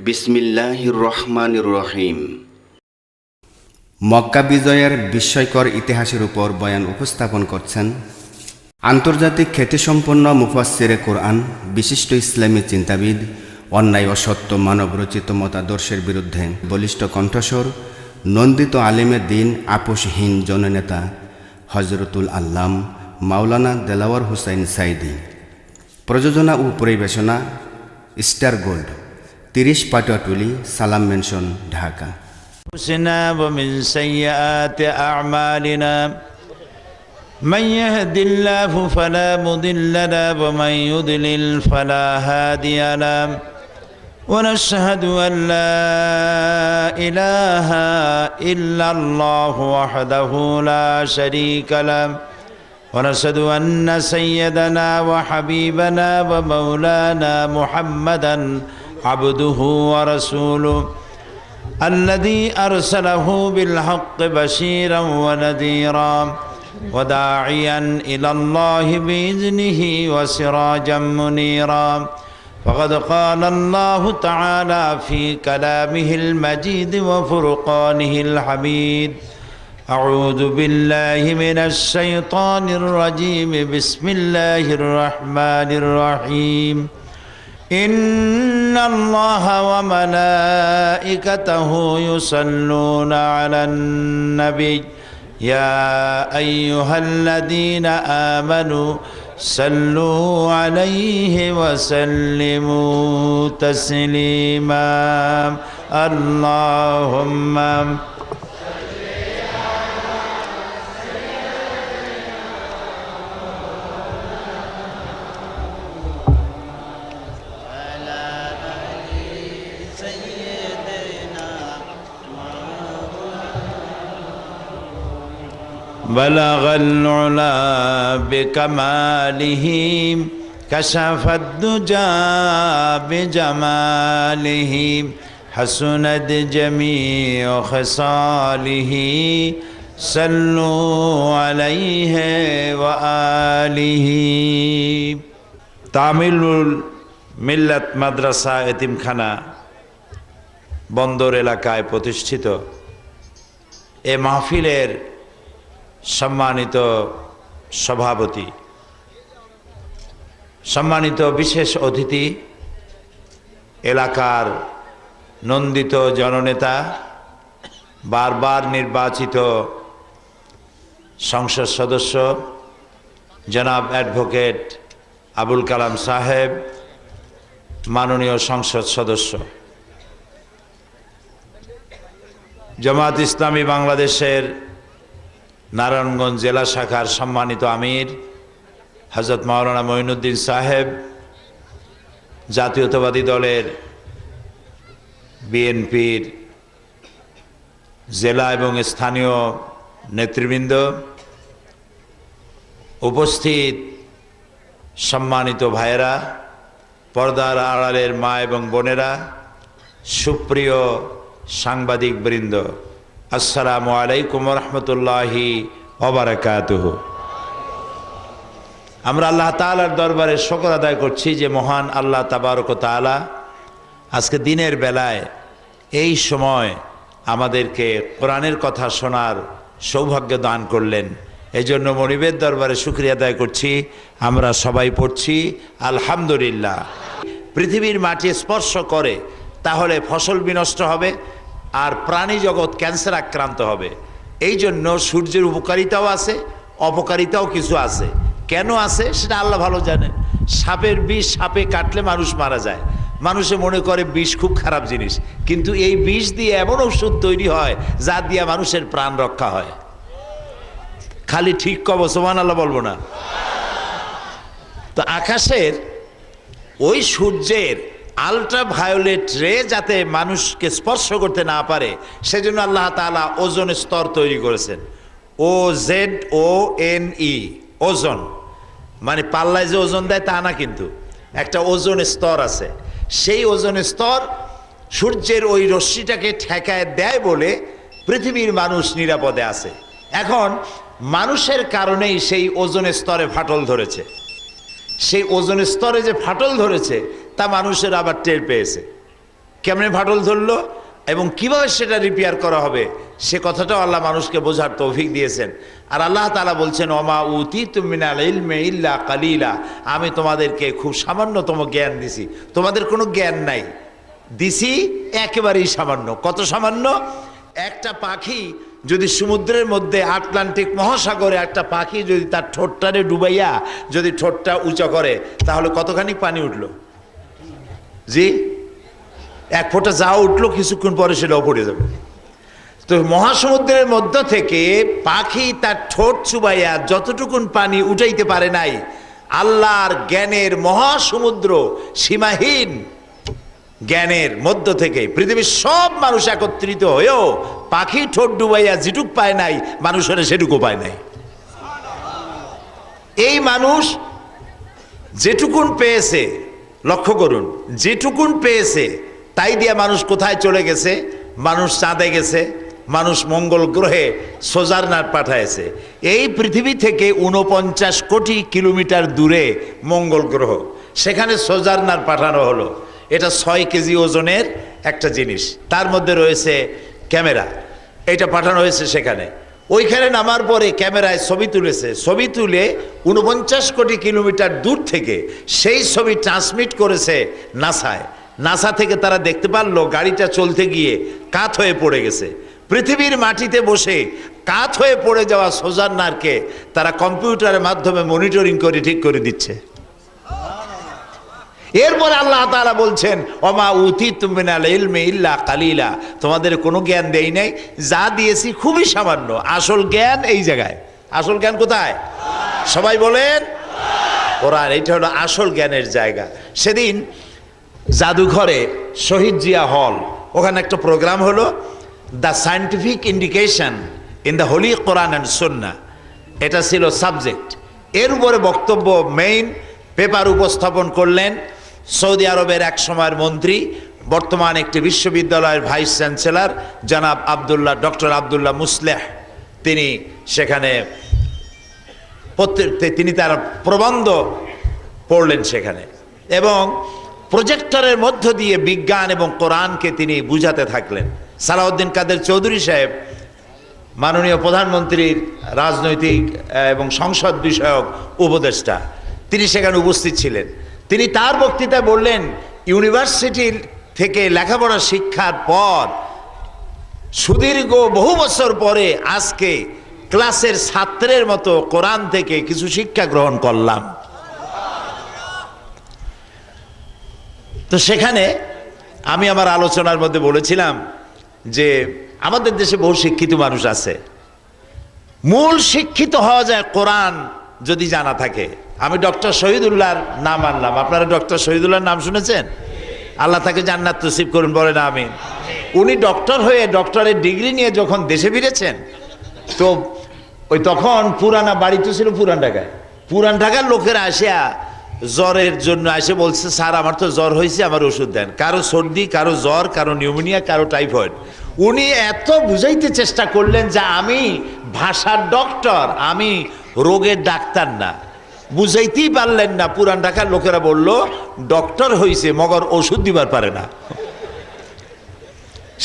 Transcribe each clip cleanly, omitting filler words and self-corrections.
বিসমিল্লাহির রহমানির রহিম। মক্কা বিজয়ের বিস্ময়কর ইতিহাসের উপর বয়ান উপস্থাপন করছেন আন্তর্জাতিক খ্যাতিসম্পন্ন মুফাসসিরে কোরআন, বিশিষ্ট ইসলামী চিন্তাবিদ, অন্যায় ও সত্য মানবরচিত মতাদর্শের বিরুদ্ধে বলিষ্ঠ কণ্ঠস্বর, নন্দিত আলেমে দিন, আপোষহীন জননেতা হজরতুল আল্লাম মাওলানা দেলাওয়ার হুসাইন সাইদি। প্রযোজনা ও পরিবেশনা স্টার গোল্ড, 30 পাটুয়াটুলি, সালাম মেনশন, ঢাকা। ومن سيئات أعمالنا من يهد الله فلا مضل له ومن يضلل فلا هادي له ونشهد أن لا إله إلا الله وحده لا شريك له ونشهد أن سيدنا وحبيبنا ومولانا محمدا عبده ورسوله الذي أرسله بالحق بشيرا ونذيرا وداعيا إلى الله بإذنه وسراجا منيرا فقد قال الله تعالى في كلامه المجيد وفرقانه الحميد أعوذ بالله من الشيطان الرجيم بسم الله الرحمن الرحيم إن الله وملائكته يصلون على النبي يا أيها الذين آمنوا صلوا عليه وسلموا تسليما اللهم بلغ العلا بكماله كشف الدجى بجماله حسنت جميع خصاله صلوا عليه وآله তামিলুল মিল্লাত মাদ্রাসা এতিমখানা বন্দর এলাকায় প্রতিষ্ঠিত এ মাহফিলের সম্মানিত সভাপতি, সম্মানিত বিশেষ অতিথি, এলাকার নন্দিত জননেতা, বারবার নির্বাচিত সংসদ সদস্য জনাব অ্যাডভোকেট আবুল কালাম সাহেব, মাননীয় সংসদ সদস্য, জামাত ইসলামী বাংলাদেশের নারায়ণগঞ্জ জেলা শাখার সম্মানিত আমির হযরত মাওলানা মঈনুদ্দিন সাহেব, জাতীয়তাবাদী দলের বিএনপির জেলা এবং স্থানীয় নেতৃবৃন্দ, উপস্থিত সম্মানিত ভাইয়েরা, পর্দার আড়ালের মা এবং বোনেরা, সুপ্রিয় সাংবাদিক বৃন্দ, আসসালামু আলাইকুম রহমতুল্লাহি ওয়া বারাকাতুহু। আমরা আল্লাহ তাআলার দরবারে শুকর আদায় করছি যে মহান আল্লাহ তাবারক ওয়া তাআলা আজকে দিনের বেলায় এই সময় আমাদেরকে কোরআনের কথা শোনার সৌভাগ্য দান করলেন। এই জন্য মনিবের দরবারে শুকরিয়া আদায় করছি। আমরা সবাই পড়ছি আলহামদুলিল্লাহ। পৃথিবীর মাটি স্পর্শ করে তাহলে ফসল বিনষ্ট হবে আর প্রাণী জগৎ ক্যান্সার আক্রান্ত হবে। এই জন্য সূর্যের উপকারিতাও আছে, অপকারিতাও কিছু আছে। কেন আছে সেটা আল্লাহ ভালো জানেন। সাপের বিষ সাপে কাটলে মানুষ মারা যায়, মানুষে মনে করে বিষ খুব খারাপ জিনিস, কিন্তু এই বিষ দিয়ে এমন ওষুধ তৈরি হয় যা দিয়ে মানুষের প্রাণ রক্ষা হয়। খালি ঠিক কব, সুবহানাল্লাহ বলবো না? তো আকাশের ওই সূর্যের আলট্রাভায়োলেট রে যাতে মানুষকে স্পর্শ করতে না পারে সেজন্য আল্লাহ তাআলা ওজোন স্তর তৈরি করেছেন। OZONE, ওজন মানে পাল্লায় যে ওজন দেয় তা না, কিন্তু একটা ওজোন স্তর আছে। সেই ওজোন স্তর সূর্যের ওই রশ্মিটাকে ঠেকায় দেয় বলে পৃথিবীর মানুষ নিরাপদে আছে। এখন মানুষের কারণেই সেই ওজোন স্তরে ফাটল ধরেছে। সেই ওজোন স্তরে যে ফাটল ধরেছে তা মানুষের আবার টের পেয়েছে। কেমনে ফাটল ধরলো এবং কিভাবে সেটা রিপেয়ার করা হবে সে কথাটাও আল্লাহ মানুষকে বোঝার তৌফিক দিয়েছেন। আর আল্লাহ তাআলা বলছেন ওমা উতিতুম মিনাল ইলমি ইল্লা কালিলা, আমি তোমাদেরকে খুব সামান্যতম জ্ঞান দিছি, তোমাদের কোনো জ্ঞান নাই, দিছি একেবারেই সামান্য। কত সামান্য? একটা পাখি যদি সমুদ্রের মধ্যে আটলান্টিক মহাসাগরে একটা পাখি যদি তার ঠোঁটটারে ডুবাইয়া যদি ঠোঁটটা উঁচা করে তাহলে কতখানি পানি উঠলো? জি, এক ফোঁটা যা উঠলো কিছুক্ষণ পরে সেটাও পড়ে যাবে। তো মহাসমুদ্রের মধ্য থেকে পাখি তার ঠোঁট চুবাইয়া যতটুকুন পানি উঠাইতে পারে নাই, আল্লাহর জ্ঞানের মহাসমুদ্র সীমাহীন জ্ঞানের মধ্য থেকে পৃথিবীর সব মানুষ একত্রিত হয়েও পাখি ঠোঁট ডুবাইয়া যেটুক পায় নাই, মানুষের সেটুকু পায় নাই। এই মানুষ যেটুকুন পেয়েছে, লক্ষ্য করুন, যেটুকুন পেয়েছে তাই দিয়ে মানুষ কোথায় চলে গেছে? মানুষ চাঁদে গেছে, মানুষ মঙ্গল গ্রহে সোজারনার পাঠাইছে। এই পৃথিবী থেকে 49 কোটি কিলোমিটার দূরে মঙ্গল গ্রহ, সেখানে সোজারনার পাঠানো হলো। এটা 6 কেজি ওজনের একটা জিনিস, তার মধ্যে রয়েছে ক্যামেরা, এটা পাঠানো হয়েছে সেখানে। ওইখানে নামার পরে ক্যামেরায় ছবি তুলেছে, ছবি তুলে 49 কোটি কিলোমিটার দূর থেকে সেই ছবি ট্রান্সমিট করেছে নাসায়। নাসা থেকে তারা দেখতে পারলো গাড়িটা চলতে গিয়ে কাত হয়ে পড়ে গেছে। পৃথিবীর মাটিতে বসে কাত হয়ে পড়ে যাওয়া সোজারনারকে তারা কম্পিউটারের মাধ্যমে মনিটরিং করে ঠিক করে দিচ্ছে। এরপরে আল্লাহ তাআলা বলছেন ওমা উতিতুম মিনাল ইলমি ইল্লা কালিলা, তোমাদের কোনো জ্ঞান দেই নাই, যা দিয়েছি খুবই সামান্য। আসল জ্ঞান এই জায়গায়। আসল জ্ঞান কোথায়? সবাই বলেন কোরআন। এইটা হলো আসল জ্ঞানের জায়গা। সেদিন জাদুঘরে শহীদ জিয়া হল, ওখানে একটা প্রোগ্রাম হলো the scientific indication in the Holi Quran and সুন্নাহ, এটা ছিল সাবজেক্ট। এর উপরে বক্তব্য মেইন পেপার উপস্থাপন করলেন সৌদি আরবের এক সময়ের মন্ত্রী, বর্তমান একটি বিশ্ববিদ্যালয়ের ভাইস চ্যান্সেলর জনাব ডক্টর আবদুল্লাহ মুসলেহ। তিনি সেখানে তিনি তার প্রবন্ধ পড়লেন সেখানে এবং প্রজেক্টরের মধ্য দিয়ে বিজ্ঞান এবং কোরআনকে তিনি বুঝাতে থাকলেন। সালাউদ্দিন কাদের চৌধুরী সাহেব, মাননীয় প্রধানমন্ত্রীর রাজনৈতিক এবং সংসদ বিষয়ক উপদেষ্টা, তিনি সেখানে উপস্থিত ছিলেন। তিনি তার বক্তৃতায় বললেন ইউনিভার্সিটি থেকে লেখাপড়া শিক্ষার পর সুদীর্ঘ বহু বছর পরে আজকে ক্লাসের ছাত্রের মতো কোরআন থেকে কিছু শিক্ষা গ্রহণ করলাম। তো সেখানে আমি আমার আলোচনার মধ্যে বলেছিলাম যে আমাদের দেশে বহু শিক্ষিত মানুষ আছে, মূল শিক্ষিত হওয়া যায় কোরআন যদি জানা থাকে। আমি ডক্টর শহীদুল্লাহর নাম আনলাম, আপনারা ডক্টর শহীদুল্লাহর নাম শুনেছেন? আল্লাহ তাকে জান্নাত নসিব করুন, বলেন আমিন। উনি ডক্টর হয়ে ডক্টরের ডিগ্রি নিয়ে যখন দেশে ফিরেছেন, তো ওই তখন পুরানা বাড়ি তো ছিল পুরান ঢাকার লোকেরা আসিয়া জ্বরের জন্য এসে বলছে স্যার আমার তো জ্বর হয়েছে, আমার ওষুধ দেন। কারো সর্দি, কারো জ্বর, কারো নিউমোনিয়া, কারো টাইফয়েড। উনি এত বুঝাইতে চেষ্টা করলেন যে আমি ভাষার ডক্টর, আমি রোগের ডাক্তার না। বুঝাইতেই পারলেন না। পুরান ঢাকার লোকেরা বলল ডক্টর হইছে মগর ওষুধ দিবার পারে না।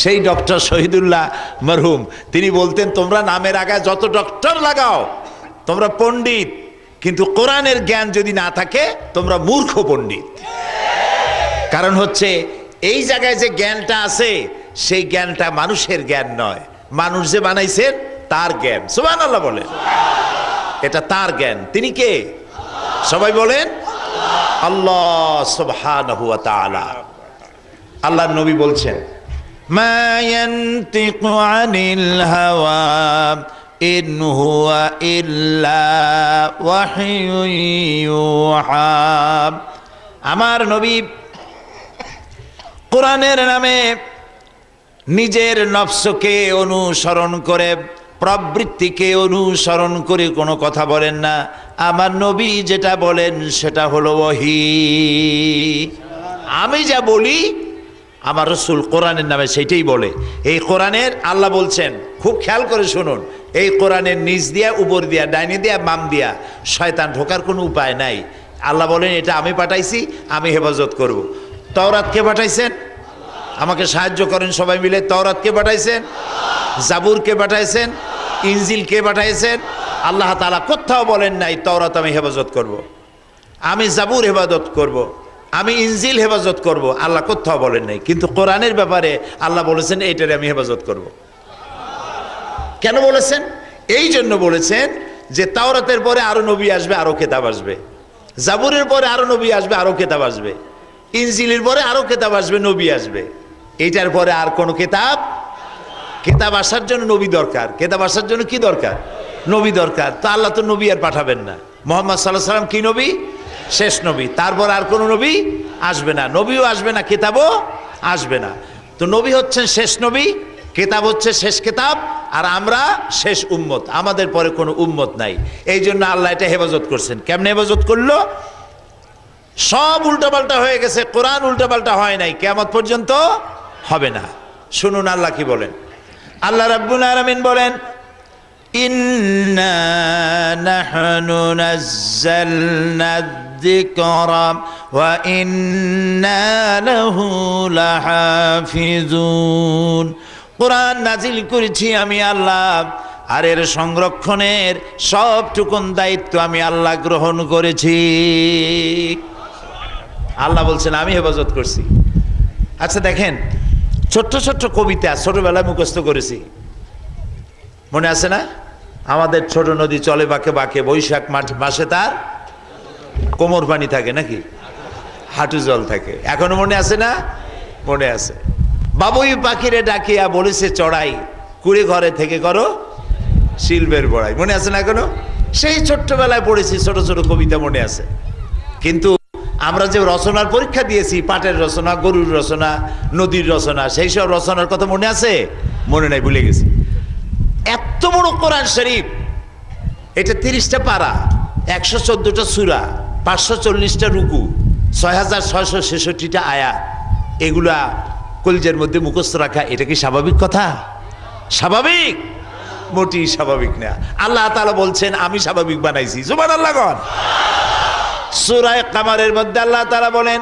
সেই ডক্টর শহীদুল্লাহ মরহুম তিনি বলতেন তোমরা নামের আগে যত ডক্টর লাগাও তোমরা পণ্ডিত, কিন্তু কোরআনের জ্ঞান যদি না থাকে তোমরা মূর্খ পণ্ডিত। কারণ হচ্ছে এই জায়গায় যে জ্ঞানটা আছে সেই জ্ঞানটা মানুষের জ্ঞান নয়, মানুষ যে বানাইছেন তার জ্ঞান। সুবহানাল্লাহ বলেন, এটা তার জ্ঞান। তিনি কে? সবাই বলেন আল্লাহ সুবহানাহু ওয়া তাআলা। আল্লাহর নবী বলছেন মা ইয়ানতিকু আনিল হাওয়া ইন হুয়া ইল্লা ওয়াহয়ুন ইউহা। আমার নবী কোরআনের নামে নিজের নফসকে অনুসরণ করে, প্রবৃত্তিকে অনুসরণ করে কোনো কথা বলেন না। আমার নবী যেটা বলেন সেটা হলো ওহী। আমি যা বলি আমার রাসূল কোরআনের নামে সেটাই বলে। এই কোরআনের আল্লাহ বলছেন, খুব খেয়াল করে শুনুন, এই কোরআনের নিচ দিয়া, উপর দিয়া, ডাইনে দিয়া, বাম দিয়া শয়তান ঢোকার কোনো উপায় নাই। আল্লাহ বলেন এটা আমি পাঠাইছি, আমি হেফাজত করব। তাওরাত কে পাঠাইছেন? আমাকে সাহায্য করেন সবাই মিলে। তাওরাত কে পাঠাইছেন? জাবুর কে পাঠাইছেন? ইনজিল কে পাঠাইছেন? আল্লাহ তাআলা কোথাও বলেন নাই তাওরাত আমি হেফাজত করব, আমি জাবুর হেফাজত করব, আমি ইনজিল হেফাজত করব। আল্লাহ কোথাও বলেন নাই, কিন্তু কোরআনের ব্যাপারে আল্লাহ বলেছেন এইটারে আমি হেফাজত করব। কেন বলেছেন? এই জন্য বলেছেন যে তাওরাতের পরে আরো নবী আসবে, আরো কিতাব আসবে, জাবুরের পরে আরো নবী আসবে, আরো কিতাব আসবে, ইনজিলের পরে আরো কিতাব আসবে, নবী আসবে। এইটার পরে আর কোন কিতাব আসার জন্য নবী দরকার। কিতাব আসার জন্য কি দরকার? নবী দরকার। তো আল্লাহ তো নবী আর পাঠাবেন না। মুহাম্মদ সাল্লাল্লাহু আলাইহি ওয়াসাল্লাম কি নবী? শেষ নবী। তারপর আর কোন নবী আসবে না, নবীও আসবে না, কিতাবও আসবে না। তো নবী হচ্ছেন শেষ নবী, কিতাব হচ্ছে শেষ কিতাব, আর আমরা শেষ উম্মত, আমাদের পরে কোনো উম্মত নাই। এই জন্য আল্লাহ এটা হেফাজত করছেন। কেমনে হেফাজত করলো? সব উল্টাপাল্টা হয়ে গেছে, কোরআন উল্টাপাল্টা হয় নাই, কিয়ামত পর্যন্ত হবে না। শুনুন আল্লাহ কি বলেন। আল্লাহ রাব্বুল আলামিন বলেন, ইন্না নাহনু নাযালনা যিকরা ওয়া ইন্না লাহু লাহাফিজুন। কোরআন নাজিল করেছি আমি আল্লাহ, আর এর সংরক্ষণের সবটুকুন দায়িত্ব আমি আল্লাহ গ্রহণ করেছি। আল্লাহ বলছেন আমি হেফাজত করছি। আচ্ছা দেখেন, ছোট্ট ছোট্ট কবিতা ছোটবেলায় মুখস্থ করেছি, মনে আছে না? আমাদের ছোট নদী চলে বাঁকে বাঁকে, বৈশাখ মাসে তার কোমর পানি থাকে নাকি, হাঁটু জল থাকে। এখনো মনে আছে না? মনে আছে। বাবুই পাখিরে ডাকিয়া বলেছে চড়াই, কুড়ে ঘরে থেকে করো শিল্পের বড়াই। মনে আছে না এখনো? সেই ছোট্টবেলায় পড়েছি, ছোট ছোট কবিতা মনে আছে। কিন্তু আমরা যে রচনার পরীক্ষা দিয়েছি, পাটের রচনা, গরুর রচনা, নদীর রচনা, সেই সব রচনার কথা মনে আছে? মনে নাই, ভুলে গেছি। এত বড় কোরআন শরীফ, এটা 30টা পারা, 114টা সূরা, 540টা রুকু, 6666টা আয়াত, এগুলা কলিজার মধ্যে মুখস্থ রাখা, এটা কি স্বাভাবিক কথা? স্বাভাবিক? মোটেই স্বাভাবিক না। আল্লাহ তাআলা বলছেন আমি স্বাভাবিক বানাইছি। সুবহানাল্লাহ। গণ সূরা কামারের মধ্যে আল্লাহ তাআলা বলেন,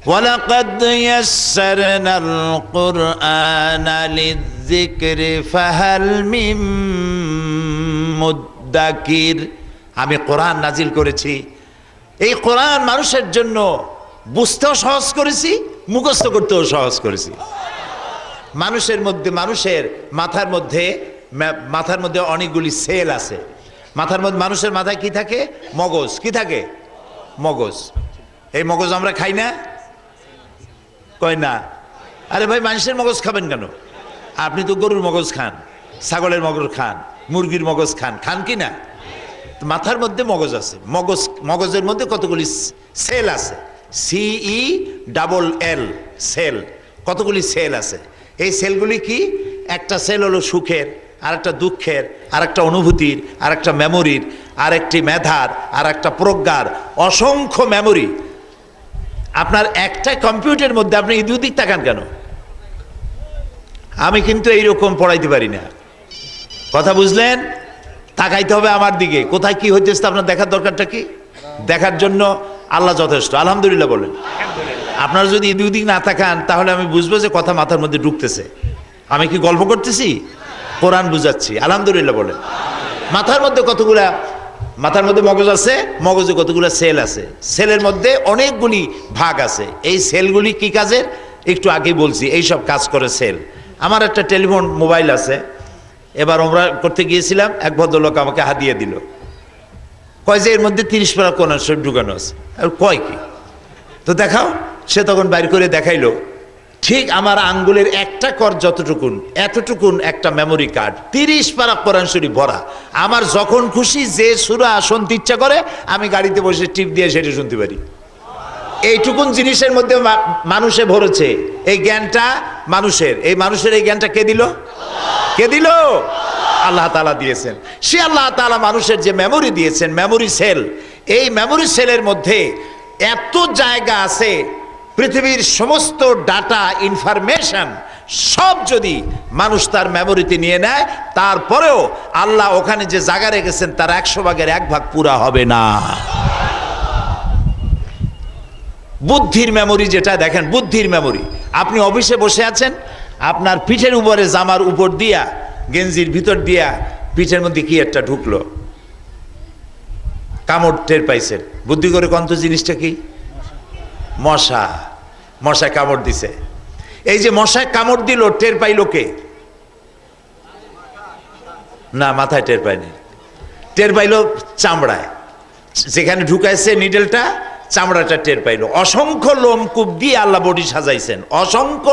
ওয়ালাকাদ ইয়াসসারনাল কুরআনা লিযিকরি ফাহাল মিন মুদ্দাকির। আমি কোরআন নাজিল করেছি, এই কোরআন মানুষের জন্য বুঝতেও সহজ করেছি, মুখস্থ করতেও সহজ করেছি। মানুষের মধ্যে, মানুষের মাথার মধ্যে অনেকগুলি সেল আছে। মানুষের মাথায় কি থাকে? মগজ। কি থাকে? মগজ। এই মগজ আমরা খাই না? কয় না। আরে ভাই, মানুষের মগজ খাবেন কেন? আপনি তো গরুর মগজ খান, ছাগলের মগজ খান, মুরগির মগজ খান, খান কি না? মাথার মধ্যে মগজ আছে। মগজের মধ্যে কতগুলি সেল আছে, CELL, সেল। কতগুলি সেল আছে। এই সেলগুলি কি? একটা সেল হলো সুখের, আর একটা দুঃখের, আর একটা অনুভূতির, আর একটা মেমোরির, আর একটি মেধার, আর একটা প্রজ্ঞার, অসংখ্য মেমোরি। আপনার একটা কম্পিউটারের মধ্যে আপনি এই দুদিক তাকান কেন? আমি কিন্তু এইরকম পড়াইতে পারি না, কথা বুঝলেন? তাকাইতে হবে আমার দিকে, কোথায় কি হইতেছে আপনার দেখার দরকারটা কি? দেখার জন্য আল্লাহ যথেষ্ট। আলহামদুলিল্লাহ বলেন। আপনারা যদি এই দুদিক না তাকান, তাহলে আমি বুঝবো যে কথা মাথার মধ্যে ঢুকতেছে। আমি কি গল্প করতেছি? কোরআন বুঝাচ্ছি। আলহামদুলিল্লাহ বলেন। মাথার মধ্যে মগজ আছে, মগজে কতগুলো সেল আছে, সেলের মধ্যে অনেকগুলি ভাগ আছে। এই সেলগুলি কি কাজের? একটু আগে বলছি, এই সব কাজ করে সেল। আমার একটা টেলিফোন মোবাইল আছে, এবার আমরা করতে গিয়েছিলাম, এক ভদ্রলোক আমাকে হাদিয়া দিল, কয় যে এর মধ্যে 30 পারা কোরআন শরীফ ঢুকানো আছে। আর কয় কি? তো দেখাও। সে তখন বাইর করে দেখাইলো, ঠিক আমার আঙ্গুলের একটা কর যতটুকুন, এতটুকুন একটা মেমোরি কার্ড, 30 পারা কোরআন শরীফ ভরা। আমার যখন খুশি যে সূরা শুনতে ইচ্ছা করে, আমি গাড়িতে বসে টিপ দিয়ে সেটা শুনতে পারি। এইটুকুন জিনিসের মধ্যে মানুষে ভরেছে। এই জ্ঞানটা মানুষের। এই জ্ঞানটা কে দিল? কে দিল? আল্লাহ তাআলা দিয়েছেন। সে আল্লাহ তাআলা মানুষের যে মেমোরি দিয়েছেন, মেমোরি সেল, এই মেমোরি সেলের মধ্যে এত জায়গা আছে, পৃথিবীর সমস্ত ডাটা, ইনফরমেশন সব যদি মানুষ তার মেমোরিতে নিয়ে নেয়, তারপরেও আল্লাহ ওখানে যে জায়গা রেখেছেন তার 100 ভাগের 1 ভাগ পুরা হবে না। বুদ্ধির মেমোরি যেটা দেখেন, বুদ্ধির মেমোরি। আপনি অফিসে বসে আছেন, আপনার পিঠের উপরে জামার উপর দিয়া, গেঞ্জির ভিতর দিয়া পিঠের মধ্যে কি একটা ঢুকলো, কামড় টের পাইছেন। বুদ্ধি করে কন্ত জিনিসটা কি? মশা। মশায় কামড় দিছে। এই যে মশায় কামড় দিল, টের পাইলো কে? না, মাথায় টের পায়নি, টের পাইলো চামড়ায়, যেখানে ঢুকাইছে নিডেলটা, চামড়াটা টের পাইলো। অসংখ্য লোমকূপ দিয়ে আল্লাহ বডি সাজাইছেন, অসংখ্য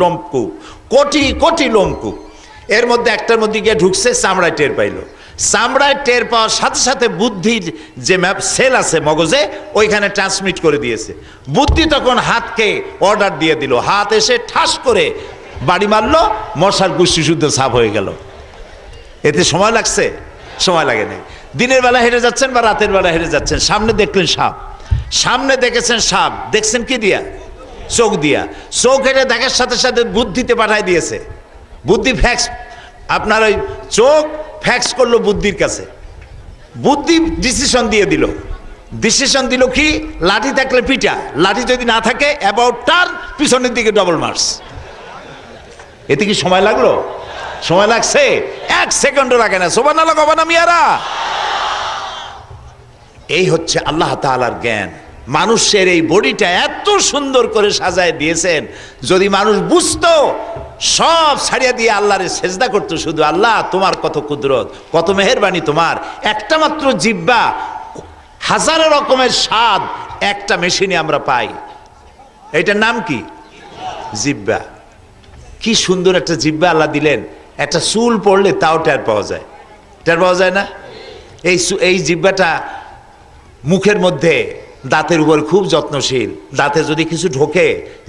লোমকূপ, কোটি কোটি লোমকূপ, এর মধ্যে একটার মধ্যে গিয়ে ঢুকছে, চামড়ায় টের পাইলো। চামড়ায় টের পাওয়ার সাথে সাথে বুদ্ধির যে ম্যাপ সেল আছে মগজে, ওইখানে ট্রান্সমিট করে দিয়েছে। বুদ্ধি তখন হাতকে অর্ডার দিয়ে দিল, হাত এসে ঠাস করে বাড়ি মারলো, মশার গুষ্টি শুদ্ধ সাফ হয়ে গেল। এতে সময় লাগছে? সময় লাগে নাই। দিনের বেলা হেঁটে যাচ্ছেন বা রাতের বেলা হেঁটে যাচ্ছেন, সামনে দেখলেন সাপ, সামনে দেখেছেন সাপ, দেখছেন কি দিয়া? চোখ দিয়া। চোখ হেঁটে দেখার সাথে সাথে বুদ্ধিতে পাঠায় দিয়েছে, বুদ্ধি ফ্যাক্স, আপনার ওই চোখ ফ্যাক্স করলো বুদ্ধির কাছে, বুদ্ধি ডিসিশন দিয়ে দিল। ডিসিশন দিল কি? লাঠি থাকলে পিটা, লাঠি যদি না থাকে অ্যাবাউট টার্ন, পিছনের দিকে ডবল মার্স। এতে কি সময় লাগলো? সময় লাগছে? 1 সেকেন্ডও লাগে না। সুবহানাল্লাহ কবা না মিয়ারা? এই হচ্ছে আল্লাহ তাআলার জ্ঞান। মানুষের এই বডিটা এত সুন্দর করে সাজায় দিয়েছেন, যদি মানুষ বুঝতো, সব ছাড়িয়ে দিয়ে আল্লাহরে সেজদা করতো শুধু। আল্লাহ তোমার কত কুদরত, কত মেহেরবানি তোমার। একটা মাত্র জিহ্বা, হাজারো রকমের স্বাদ একটা মেশিনে আমরা পাই। এটার নাম কি? জিহ্বা। কি সুন্দর একটা জিহ্বা আল্লাহ দিলেন। একটা চুল পড়লে তাও টের পাওয়া যায়, টের পাওয়া যায় না? এই জিহ্বাটা মুখের মধ্যে, দাঁতের উপর খুব যত্নশীল। দাঁতে যদি কিছু ঢোকে,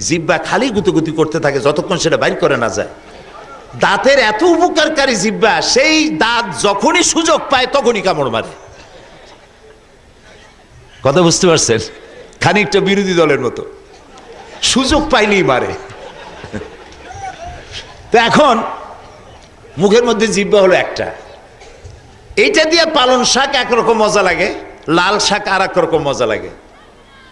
জিহ্বা খালি গুতুগুতি করতে থাকে যতক্ষণ সেটা বাইর করে না যায়। দাঁতের এত উপকারকারী জিহ্বা, সেই দাঁত যখনই সুযোগ পায় তখনই কামড় মারে। কথা বুঝতে পারছেন? খানিকটা বিরোধী দলের মতো, সুযোগ পাইলেই মারে। তো এখন মুখের মধ্যে জিহ্বা হলো একটা, এইটা দিয়ে পালং শাক একরকম মজা লাগে, লাল শাক আর এক রকম মজা লাগে,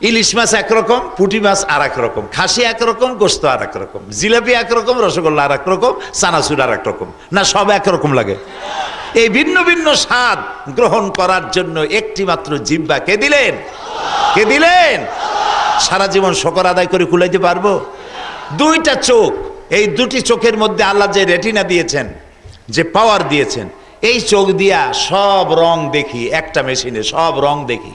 ইলিশ মাছ একরকম, পুঁটি মাছ আর এক রকম, খাসি একরকম, গোস্ত আর এক রকম, জিলাপি একরকম, রসগোল্লা আর এক রকম, চানাচুর আর এক রকম। না সব একরকম লাগে? এই ভিন্ন ভিন্ন স্বাদ গ্রহণ করার জন্য একটি মাত্র জিহ্বা কে দিলেন? কে দিলেন? সারা জীবন শকর আদায় করে কুলাইতে পারবো? দুইটা চোখ, এই দুটি চোখের মধ্যে আল্লাহ যে রেটিনা দিয়েছেন, যে পাওয়ার দিয়েছেন, এই চোখ দিয়া সব রং দেখি, একটা মেশিনে সব রং দেখি।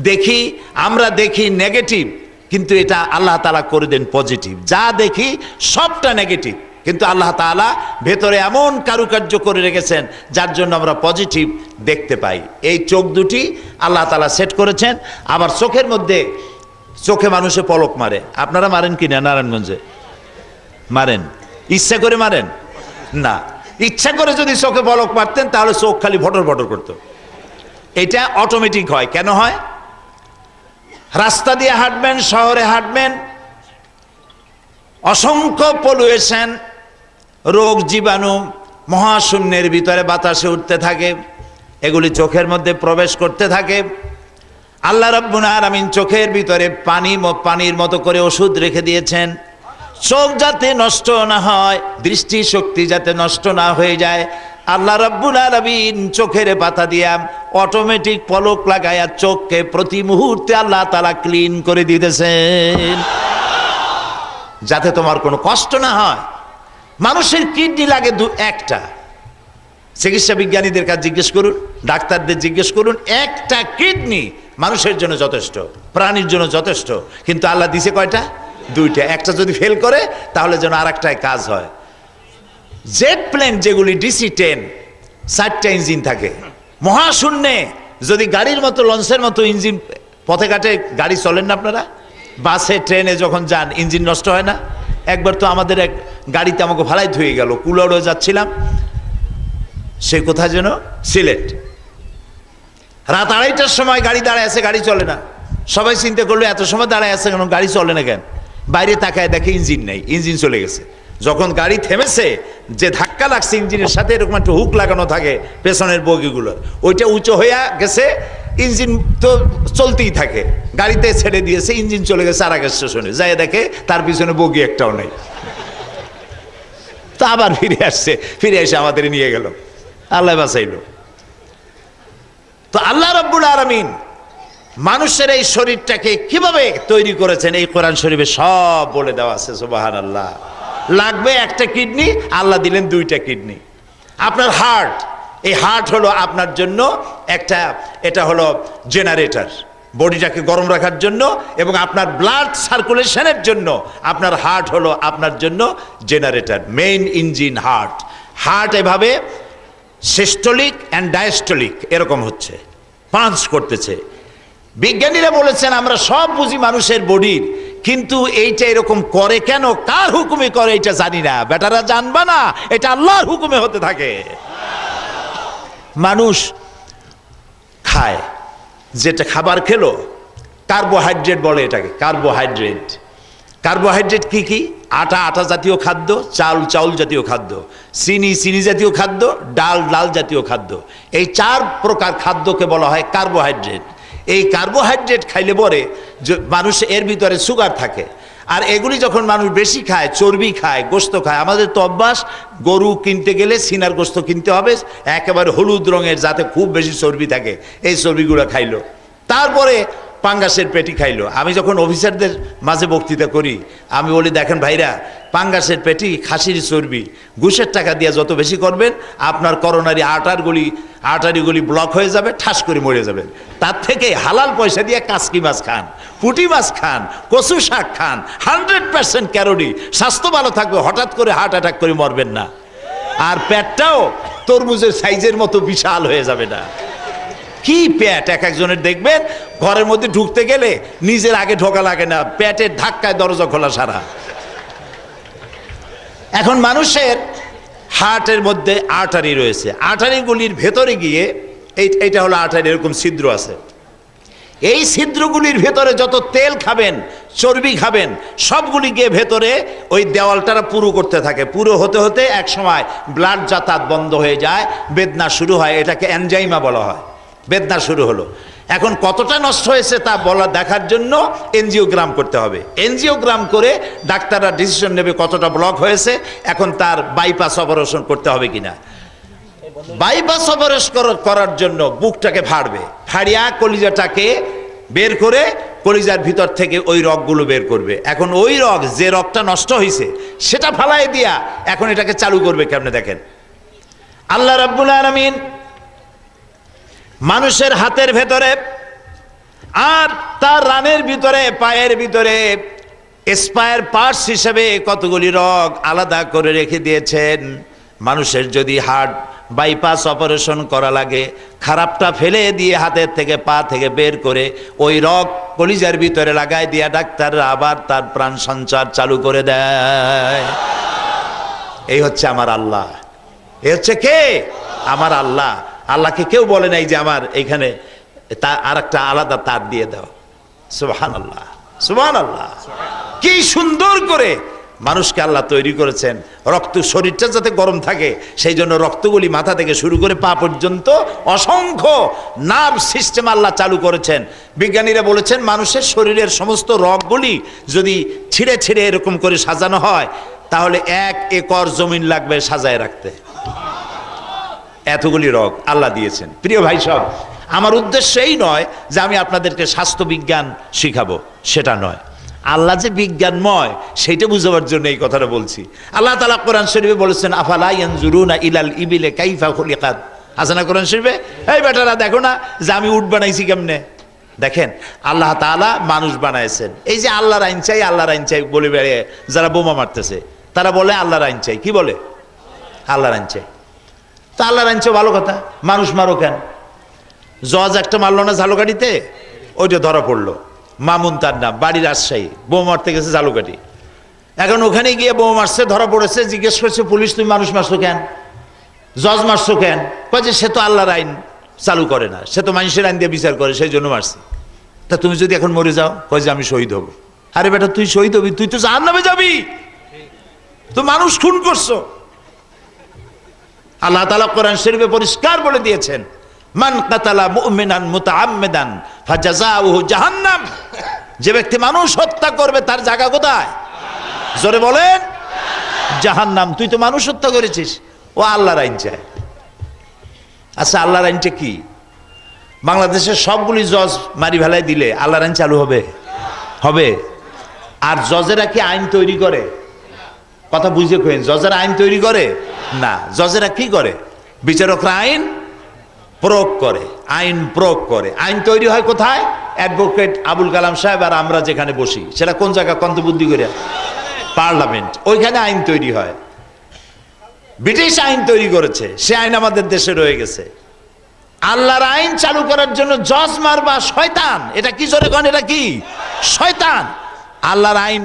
দেখি আমরা দেখি নেগেটিভ, কিন্তু এটা আল্লাহ তাআলা করে দেন পজিটিভ। যা দেখি সবটা নেগেটিভ, কিন্তু আল্লাহ তাআলা ভেতরে এমন কারুকার্য করে রেখেছেন যার জন্য আমরা পজিটিভ দেখতে পাই। এই চোখ দুটি আল্লাহ তাআলা সেট করেছেন। আবার চোখের মধ্যে, চোখে মানুষে পলক মারে। আপনারা মারেন কিনা নারায়ণগঞ্জে? মারেন? ইচ্ছা করে মারেন না। ইচ্ছা করে যদি চোখে পলক মারতেন তাহলে চোখ খালি ভটর ভটর করতো। এটা অটোমেটিক হয়। কেন হয়? রাস্তা দিয়ে হাঁটবেন, শহরে হাঁটবেন, অসংখ্য পলিউশন, রোগ জীবাণু মহাশূন্যের ভিতরে বাতাসে উঠতে থাকে, এগুলি চোখের মধ্যে প্রবেশ করতে থাকে। আল্লাহ রাব্বুল আলামিন চোখের ভিতরে পানির মতো করে ওষুধ রেখে দিয়েছেন, চোখ যাতে নষ্ট না হয়, দৃষ্টি শক্তি যাতে নষ্ট না হয়ে যায়। আল্লাহ রাব্বুল আলামিন চোখের পাতা দিয়া অটোমেটিক পলক লাগায়া চোখকে প্রতি মুহূর্তে আল্লাহ তাআলা ক্লিন করে দিতেছেন, যাতে তোমার কোনো কষ্ট না হয়। মানুষের কিডনি লাগে একটা, চিকিৎসা বিজ্ঞানীদের কাছে জিজ্ঞেস করুন, ডাক্তারদের জিজ্ঞেস করুন, একটা কিডনি মানুষের জন্য যথেষ্ট, প্রাণীর জন্য যথেষ্ট। কিন্তু আল্লাহ দিছে কয়টা? দুইটা। একটা যদি ফেল করে তাহলে যেন আর একটায় কাজ হয়। জেট প্লেন যেগুলি DC-10, 4টা ইঞ্জিন থাকে মহাশূন্যে। যদি গাড়ির মতো, লঞ্চের মতো ইঞ্জিন পথে ঘাটে গাড়ি চলেন না আপনারা? বাসে ট্রেনে যখন যান ইঞ্জিন নষ্ট হয় না? একবার তো আমাদের এক গাড়িতে আমাকে ভাড়াই ধুয়ে গেল, কুলাউড়ে যাচ্ছিলাম, সে কোথায় যেন, সিলেট। রাত 2:30টার সময় গাড়ি দাঁড়ায় আছে, গাড়ি চলে না। সবাই চিন্তা করলো এত সময় দাঁড়ায় আছে কেন, গাড়ি চলে না কেন? বাইরে তাকায় দেখে ইঞ্জিন নেই, ইঞ্জিন চলে গেছে। যখন গাড়ি থেমেছে, যে ধাক্কা লাগছে ইঞ্জিনের সাথে, এরকম একটা হুক লাগানো থাকে পেছনের বগিগুলোর, ওইটা উঁচু হয়ে গেছে, ইঞ্জিন তো চলতেই থাকে, গাড়িতে ছেড়ে দিয়েছে, ইঞ্জিন চলে গেছে আর এক স্টেশনে, যাই দেখে তার পিছনে বগি একটাও নেই। তা আবার ফিরে আসছে, ফিরে এসে আমাদের নিয়ে গেল, আল্লাহ বাঁচাইল। তো আল্লাহ রাব্বুল আলামিন মানুষের এই শরীরটাকে কিভাবে তৈরি করেছেন এই কোরআন শরীফে সব বলে দেওয়া আছে। সুবহানাল্লাহ। লাগবে একটা কিডনি, আল্লাহ দিলেন দুইটা কিডনি। আপনার হার্ট, এই হার্ট হলো আপনার জন্য একটা, এটা হলো জেনারেটর, বডিটাকে গরম রাখার জন্য, এবং আপনার ব্লাড সার্কুলেশনের জন্য আপনার হার্ট হলো আপনার জন্য generator, main engine heart. Heart এভাবে সিস্টোলিক অ্যান্ড ডায়াস্টোলিক এরকম হচ্ছে, পাঞ্চ করতেছে। বিজ্ঞানীরা বলেছেন আমরা সব বুঝি মানুষের বডির, কিন্তু এইটা এরকম করে কেন, কার হুকুমে করে এটা জানি না। বেটারা জানবা না, এটা আল্লাহর হুকুমে হতে থাকে। মানুষ খায়, যেটা খাবার খেলো কার্বোহাইড্রেট বলে এটাকে, কার্বোহাইড্রেট। কার্বোহাইড্রেট কি কি? আটা, আটা জাতীয় খাদ্য, চাল, চাউল জাতীয় খাদ্য, চিনি, চিনি জাতীয় খাদ্য, ডাল, ডাল জাতীয় খাদ্য। এই 4 প্রকার খাদ্যকে বলা হয় কার্বোহাইড্রেট। এই কার্বোহাইড্রেট খাইলে পরে মানুষ এর ভিতরে সুগার থাকে, আর এগুলি যখন মানুষ বেশি খায়, চর্বি খায়, গোস্ত খায়। আমাদের তো অভ্যাস, গরু কিনতে গেলে সিনার গোস্ত কিনতে হবে একেবারে হলুদ রঙের, যাতে খুব বেশি চর্বি থাকে, এই চর্বিগুলো খাইলো। তারপরে পাঙ্গাসের পেটি খাইলো। আমি যখন অফিসারদের মাঝে বক্তৃতা করি, আমি বলি দেখেন ভাইরা, পাঙ্গাসের পেটি, খাসির চর্বি, ঘুষের টাকা দিয়ে যত বেশি করবেন আপনার করোনারি আর্টারিগুলি ব্লক হয়ে যাবে, ঠাস করে মরে যাবেন। তার থেকে হালাল পয়সা দিয়ে কাসকি মাছ খান, পুঁটি মাছ খান, কচু শাক খান, 100% ক্যালোরি, স্বাস্থ্য ভালো থাকবে, হঠাৎ করে হার্ট অ্যাটাক করে মরবেন না। আর পেটটাও তরমুজের সাইজের মতো বিশাল হয়ে যাবে না। কি পেট এক একজনের দেখবেন, ঘরের মধ্যে ঢুকতে গেলে নিজের আগে ঢোকা লাগে না, পেটের ধাক্কায় দরজা খোলা সারা। এখন মানুষের হার্টের মধ্যে আর্টারি রয়েছে, আর্টারিগুলির ভেতরে গিয়ে এইটা হলো আর্টারি, এরকম ছিদ্র আছে। এই ছিদ্রগুলির ভেতরে যত তেল খাবেন, চর্বি খাবেন, সবগুলি গিয়ে ভেতরে ওই দেওয়ালটা পুরো করতে থাকে। পুরো হতে হতে এক সময় ব্লাড যাতায়াত বন্ধ হয়ে যায়, বেদনা শুরু হয়, এটাকে অ্যানজাইমা বলা হয়। বেদনা শুরু হলো। এখন কতটা নষ্ট হয়েছে তা বলা দেখার জন্য এনজিওগ্রাম করতে হবে। এনজিওগ্রাম করে ডাক্তাররা ডিসিশন নেবে কতটা ব্লক হয়েছে, এখন তার বাইপাস অপারেশন করতে হবে কিনা। বাইপাস অপারেশন করার জন্য বুকটাকে ফাড়বে, ফাড়িয়া কলিজাটাকে বের করে কলিজার ভিতর থেকে ওই রগগুলো বের করবে। এখন ওই রগ, যে রগটা নষ্ট হয়েছে সেটা ফালাই দিয়া এখন এটাকে চালু করবে কেমনে দেখেন। আল্লাহ রাব্বুল আলামিন মানুষের হাতের ভেতরে আর তার রানের ভিতরে, পায়ের ভিতরে স্পায়ার পার্টস হিসেবে কতগুলি রগ আলাদা করে রেখে দিয়েছেন। মানুষের যদি হার্ট বাইপাস অপারেশন করা লাগে, খারাপটা ফেলে দিয়ে হাতের থেকে, পা থেকে বের করে ওই রগ কলিজার ভিতরে লাগাই দিয়ে ডাক্তাররা আবার তার প্রাণ সঞ্চার চালু করে দেয়। এই হচ্ছে আমার আল্লাহ। এই হচ্ছে কে? আমার আল্লাহ। আল্লাহকে কেউ বলে নাই যে আমার এইখানে আর একটা আলাদা তার দিয়ে দাও। সুবহানাল্লাহ, সুবহানাল্লাহ। কি সুন্দর করে মানুষকে আল্লাহ তৈরি করেছেন। রক্ত, শরীরটা যাতে গরম থাকে সেই জন্য রক্তগুলি মাথা থেকে শুরু করে পা পর্যন্ত অসংখ্য নার্ভ সিস্টেম আল্লাহ চালু করেছেন। বিজ্ঞানীরা বলেছেন মানুষের শরীরের সমস্ত রগগুলি যদি ছিঁড়ে ছিঁড়ে এরকম করে সাজানো হয় তাহলে 1 একর জমিন লাগবে সাজায় রাখতে। এতগুলি রগ আল্লাহ দিয়েছেন। প্রিয় ভাই সব, আমার উদ্দেশ্য এই নয় যে আমি আপনাদেরকে স্বাস্থ্য বিজ্ঞান শিখাবো, সেটা নয়। আল্লাহ যে বিজ্ঞানময় সেইটা বুঝাবার জন্য এই কথাটা বলছি। আল্লাহ তাআলা কোরআন শরীফে বলেছেন আফালা ইয়ানজুরুনা ইলাল ইবিলি কাইফা খুলিকাত। আছে না কোরআন শরীফে? এই বেটারা দেখো না যে আমি উট বানাইছি কেমনে। দেখেন আল্লাহ তাআলা মানুষ বানাইছেন। এই যে আল্লাহর আইন চাই, আল্লাহর আইন চাই বলে বেড়ে যারা বোমা মারতেছে তারা বলে আল্লাহর আইন চাই। কি বলে? আল্লাহর আইন চাই। তা আল্লাহর আইন চাই ভালো কথা, মানুষ মারো কেন? জজ একটা মারলো না ঝালকাঠিতে, ওইটা ধরা পড়লো। মামুন তার নাম, বাড়ি রাজশাহী, বোমা মারতে গেছে ঝালকাঠি। এখন ওখানে গিয়ে বোমা মারছে, ধরা পড়েছে। জিজ্ঞেস করছে পুলিশ তুমি মানুষ মারছো কেন, জজ মারছো কেন? কয়েছে সে তো আল্লাহর আইন চালু করে না, সে তো মানুষের আইন দিয়ে বিচার করে, সেই জন্য মারছে। তা তুমি যদি এখন মরে যাও, কয় যে আমি শহীদ হব। আরে বেটা তুই শহীদ হবি, তুই তো জাহান্নামে যাবি, তুই মানুষ খুন করছো। আল্লাহ তাআলা কোরআন শরীফে পরিষ্কার বলে দিয়েছেন মান কাতালা মুমিনান মুতাআম্মিদান ফাজাযাউহু জাহান্নাম। যে ব্যক্তি মানুষ হত্যা করবে তার জায়গা কোথায়? জোরে বলেন, জাহান্নাম। তুই তো মানুষ হত্যা করেছিস, ও আল্লাহর আইন চায়। আচ্ছা, আল্লাহর আইনটা কি? বাংলাদেশের সবগুলি জজ মারি ফেলাই দিলে আল্লাহর আইন চালু হবে? হবে? আর জজেরা কি আইন তৈরি করে? কথা বুঝে কইন, জজেরা আইন তৈরি করে না। জজেরা কি করে? বিচারকরা আইন প্রয়োগ করে, আইন প্রয়োগ করে। আইন তৈরি হয় কোথায়? অ্যাডভোকেট আবুল কালাম সাহেব আর আমরা যেখানে বসি, সেটা কোন জায়গা? কন্তবুদ্ধি করে পার্লামেন্ট, ওইখানে আইন তৈরি হয়। ব্রিটিশ আইন তৈরি করেছে, সে আইন আমাদের দেশে রয়ে গেছে। আল্লাহর আইন চালু করার জন্য জজ মারবা শয়তান, এটা কি জোরে কন? এটা কি শয়তান? আল্লাহর আইন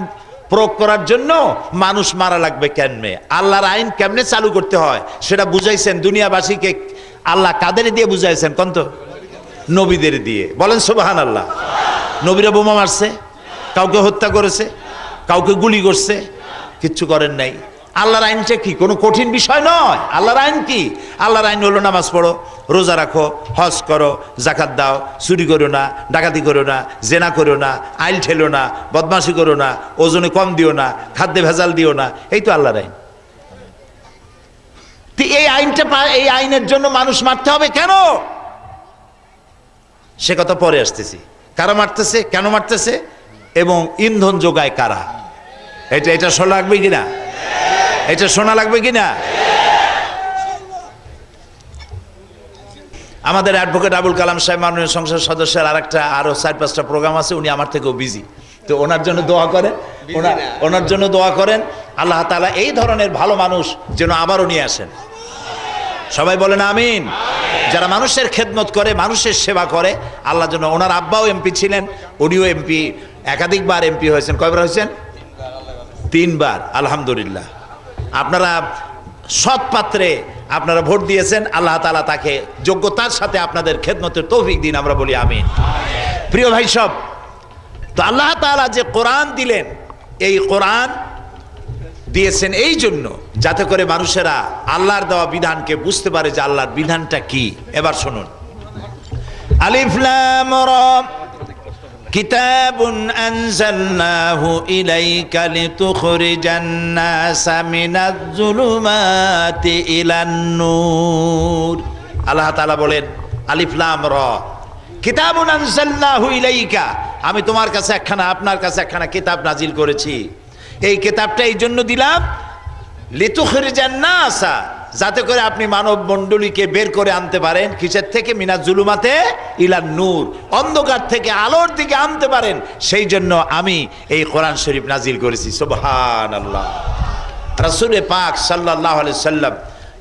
প্রয়োগ করার জন্য মানুষ মারা লাগবে কেমনে? আল্লাহর আইন কেমনে চালু করতে হয় সেটা বুঝাইছেন দুনিয়াবাসীকে। আল্লাহ কাদের দিয়ে বুঝাইছেন কোন তো? নবীদের দিয়ে। বলেন সুবহানাল্লাহ। নবীরা বোমা মারছে, কাউকে হত্যা করেছে, কাউকে গুলি করছে, কিচ্ছু করেন নাই। আল্লাহর আইনটা কি? কোনো কঠিন বিষয় নয়। আল্লাহর আইন কি? আল্লাহর আইন হলো নামাজ পড়ো, রোজা রাখো, হজ করো, জাকাত দাও, চুরি করো না, ডাকাতি করো না, জেনা করো না, আইল ঠেলো না, বদমাশি করো না, ওজনে কম দিও না, খাদ্যে ভেজাল দিও না। এই তো আল্লাহর আইন। এই আইনটা, এই আইনের জন্য মানুষ মারতে হবে কেন? সে কথা পরে আসতেছি। কারা মারতেছে, কেন মারতেছে, এবং ইন্ধন যোগায় কারা? এটা শোনা লাগবে কিনা? এটা শোনা লাগবে কিনা? আমাদের অ্যাডভোকেট আবুল কালাম সাহেব মাননীয় সংসদ সদস্যের আরো 4-5টা প্রোগ্রাম আছে, উনি আমার থেকেও বিজি। তো ওনার জন্য দোয়া করেন, ওনার জন্য দোয়া করেন। আল্লাহ তাআলা এই ধরনের ভালো মানুষ যেন আবারও নিয়ে আসেন। সবাই বলেন আমিন। যারা মানুষের খেদমত করে, মানুষের সেবা করে, আল্লাহ যেন। ওনার আব্বাও এমপি ছিলেন, উনিও এমপি, একাধিকবার এমপি হয়েছেন। কয়বার হয়েছেন? 3 বার। আলহামদুলিল্লাহ। আপনারা সৎ পাত্রে আপনারা ভোট দিয়েছেন, আল্লাহ তাআলা তাকে যোগ্যতার সাথে আপনাদের খেদমতের তৌফিক দিন, আমরা বলি আমিন। প্রিয় ভাই সব, তো আল্লাহ তাআলা যে কোরআন দিলেন, এই কোরআন দিয়েছেন এই জন্য যাতে করে মানুষেরা আল্লাহর দেওয়া বিধানকে বুঝতে পারে যে আল্লাহর বিধানটা কি। এবার শুনুন, আলিফ লাম রা কিতাবুন আনজালনাহু ইলাইকা লিতুখরিজান নাসা মিনাজ যুলুমাতি ইলান নূর। আল্লাহ তাআলা বলেন আলিফ লাম রা কিতাবুন আনজালনাহু ইলাইকা, আমি তোমার কাছে একখানা, আপনার কাছে একখানা কিতাব নাজিল করেছি। এই কিতাবটা এই জন্য দিলাম, লিতুখরিজান নাসা, যাতে করে আপনি মানব মণ্ডলীকে বের করে আনতে পারেন। কিসের থেকে? মিনাজ জুলুমাতে ইলান নূর, অন্ধকার থেকে আলোর দিকে আনতে পারেন। সেই জন্য আমি এই কোরআন শরীফ নাজিল করেছি। সুবহানাল্লাহ। রাসূল পাক সাল্লাল্লাহু আলাইহি সাল্লাম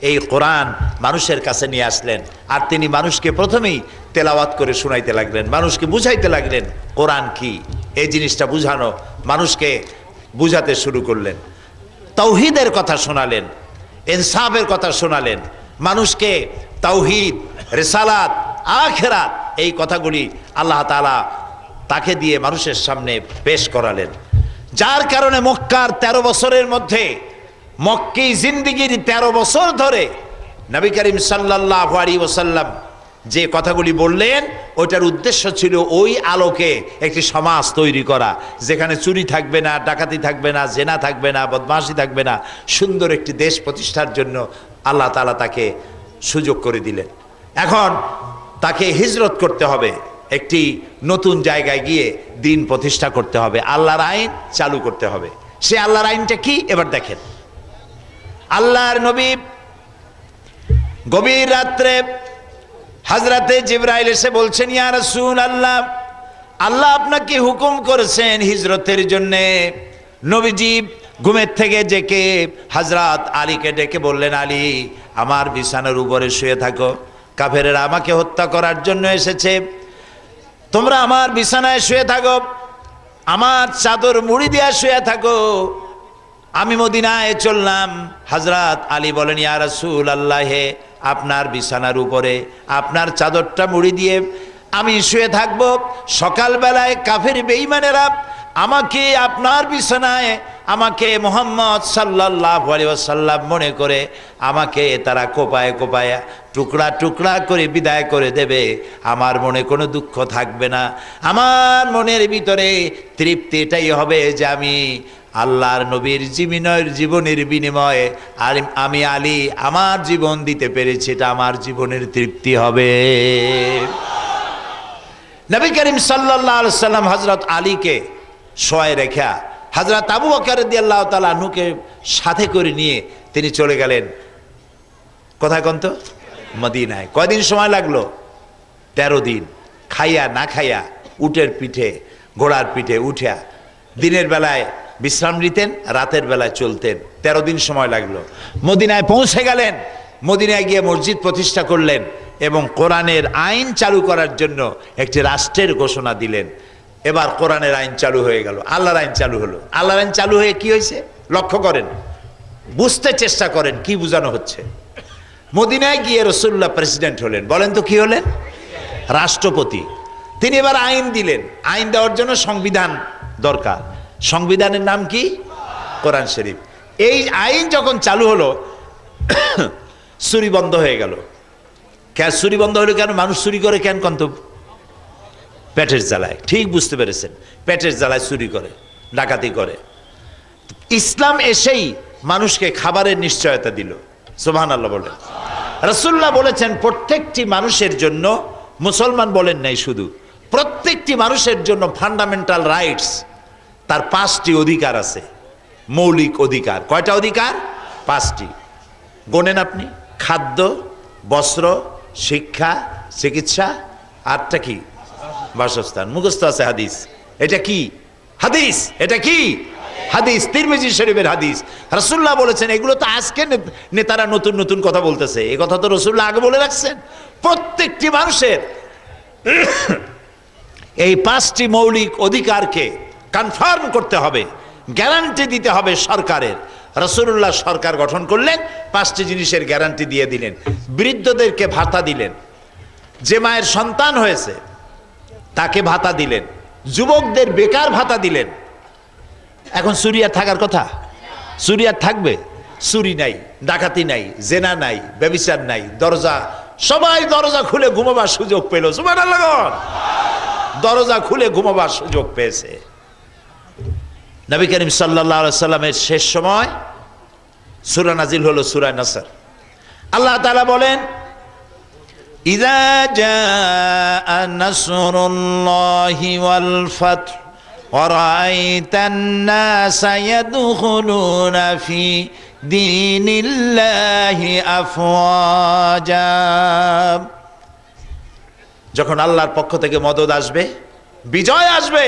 এই কোরআন মানুষের কাছে নিয়ে আসলেন, আর তিনি মানুষকে প্রথমেই তেলাওয়াত করে শোনাইতে লাগলেন, মানুষকে বুঝাইতে লাগলেন কোরআন কি। এই জিনিসটা বুঝানো, মানুষকে বুঝাতে শুরু করলেন। তাওহীদের কথা শোনালেন, ইনসাফের কথা শোনালেন, মানুষকে তাওহীদ, রিসালাত, আখিরাত, এই কথাগুলি আল্লাহ তাআলা তাকে দিয়ে মানুষের সামনে পেশ করালেন। যার কারণে মক্কার 13 বছরের মধ্যে, মক্কি জিন্দেগির 13 বছর ধরে নবী করিম সাল্লাল্লাহু আলাইহি ওয়াসাল্লাম যে কথাগুলি বললেন, ওইটার উদ্দেশ্য ছিল ওই আলোকে একটি সমাজ তৈরি করা, যেখানে চুরি থাকবে না, ডাকাতি থাকবে না, জেনা থাকবে না, বদমাশি থাকবে না। সুন্দর একটি দেশ প্রতিষ্ঠার জন্য আল্লাহ তাআলা তাকে সুযোগ করে দিলেন। এখন তাকে হিজরত করতে হবে, একটি নতুন জায়গায় গিয়ে দিন প্রতিষ্ঠা করতে হবে, আল্লাহর আইন চালু করতে হবে। সে আল্লাহর আইনটা কি? এবার দেখেন। আল্লাহর নবী গভীর রাত্রে হযরতে জিবরাইল এসে বলছেন, ইয়া রাসূলুল্লাহ, আল্লাহ আপনাকে হুকুম করেছেন হিজরতের জন্য। নবীজি ঘুমের থেকে জেগে হযরত আলীকে ডেকে বললেন, আলী, আমার বিছানার উপরে শুয়ে থাকো, কাফেরেরা আমাকে হত্যা করার জন্য এসেছে, তোমরা আমার বিছানায় শুয়ে থাকো, আমার চাদর মুড়ি দিয়া শুয়ে থাকো, আমি মদিনায় চললাম। হযরত আলী বলেন, ইয়া রাসূলুল্লাহ, হে, আপনার বিছানার উপরে আপনার চাদরটা মুড়ি দিয়ে আমি শুয়ে থাকবো। সকালবেলায় কাফের বেঈমানেরা আমাকে আপনার বিছানায় আমাকে মুহাম্মদ সাল্লাল্লাহু আলাইহি ওয়াসাল্লাম মনে করে আমাকে তারা কোপায় কোপায় টুকরা টুকরা করে বিদায় করে দেবে, আমার মনে কোনো দুঃখ থাকবে না। আমার মনের ভিতরে তৃপ্তি এটাই হবে যে আমি আল্লাহর নবীর জীবনের বিনিময়ে আর আমি আলী আমার জীবন দিতে পেরেছি, এটা আমার জীবনের তৃপ্তি হবে। নবী করিম সাল্লাল্লাহু আলাইহি সাল্লাম হযরত আলীকে শোয়ায় রেখা হযরত আবু বকর রাদিয়াল্লাহু তাআলা আনহুকে সাথে করে নিয়ে তিনি চলে গেলেন কোথায় কোন তো মদিনায়। কয়দিন সময় লাগলো? 13 দিন। খাইয়া না খাইয়া উটের পিঠে ঘোড়ার পিঠে উঠিয়া দিনের বেলায় বিশ্রাম নিতেন, রাতের বেলায় চলতেন। 13 দিন সময় লাগলো। মদিনায় পৌঁছে গেলেন। মদিনায় গিয়ে মসজিদ প্রতিষ্ঠা করলেন এবং কোরআনের আইন চালু করার জন্য একটি রাষ্ট্রের ঘোষণা দিলেন। এবার কোরআনের আইন চালু হয়ে গেল, আল্লাহর আইন চালু হলো। আল্লাহর আইন চালু হয়ে কি হয়েছে লক্ষ্য করেন, বুঝতে চেষ্টা করেন কি বোঝানো হচ্ছে। মদিনায় গিয়ে রাসূলুল্লাহ প্রেসিডেন্ট হলেন। বলেন তো কি হলেন? রাষ্ট্রপতি। তিনি এবার আইন দিলেন। আইন দেওয়ার জন্য সংবিধান দরকার। সংবিধানের নাম কি? কোরআন শরীফ। এই আইন যখন চালু হলো চুরি বন্ধ হয়ে গেল। কেন চুরি বন্ধ হলো? কেন মানুষ চুরি করে কেন কন্ত? পেটের জ্বালায়। ঠিক বুঝতে পেরেছেন, পেটের জ্বালায় চুরি করে, ডাকাতি করে। ইসলাম এসেই মানুষকে খাবারের নিশ্চয়তা দিল। সুবহানাল্লাহ বলেন। রাসূলুল্লাহ বলেছেন প্রত্যেকটি মানুষের জন্য, মুসলমান বলেন নাই শুধু, প্রত্যেকটি মানুষের জন্য ফান্ডামেন্টাল রাইটস, তার 5টি অধিকার আছে, মৌলিক অধিকার। কয়টা অধিকার? 5টি। গোনেন আপনি। খাদ্য, বস্ত্র, শিক্ষা, চিকিৎসা, আরটা কি? বাসস্থান। মুখস্থ আছে হাদিস। এটা কি হাদিস? এটা কি হাদিস? তিরমিজি শরীফের হাদিস। রাসূলুল্লাহ বলেছেন। এগুলো তো আজকে নেতারা নতুন নতুন কথা বলতেছে, এই কথা তো রাসূলুল্লাহ আগে বলে রাখছেন। প্রত্যেকটি মানুষের এই 5টি মৌলিক অধিকারকে কনফার্ম করতে হবে, গ্যারান্টি দিতে হবে সরকারের। রাসূলুল্লাহ সরকার গঠন করলেন, 5টি জিনিসের গ্যারান্টি দিয়ে দিলেন। বৃদ্ধদেরকে ভাতা দিলেন, যে মায়ের সন্তান হয়েছে তাকে ভাতা দিলেন, যুবকদের বেকার ভাতা দিলেন। এখন চুরি আর থাকার কথা? চুরি আর থাকবে? চুরি নাই, ডাকাতি নাই, জেনা নাই, ব্যভিচার নাই। দরজা, সবাই দরজা খুলে ঘুমাবার সুযোগ পেল। সুবহানাল্লাহ। দরজা খুলে ঘুমাবার সুযোগ পেয়েছে। নবী করিম সাল্লাল্লাহু আলাইহি সাল্লামের শেষ সময় সূরা নাজিল হলো, সূরা নাসর। আল্লাহ তাআলা বলেন, ইযা জাআ নাসরুল্লাহি ওয়াল ফাতহ ওয়া রাআইতান নাসা ইয়াদখুলুনা ফি দীনিল্লাহি আফওয়াজা। যখন আল্লাহর পক্ষ থেকে মদদ আসবে, বিজয় আসবে,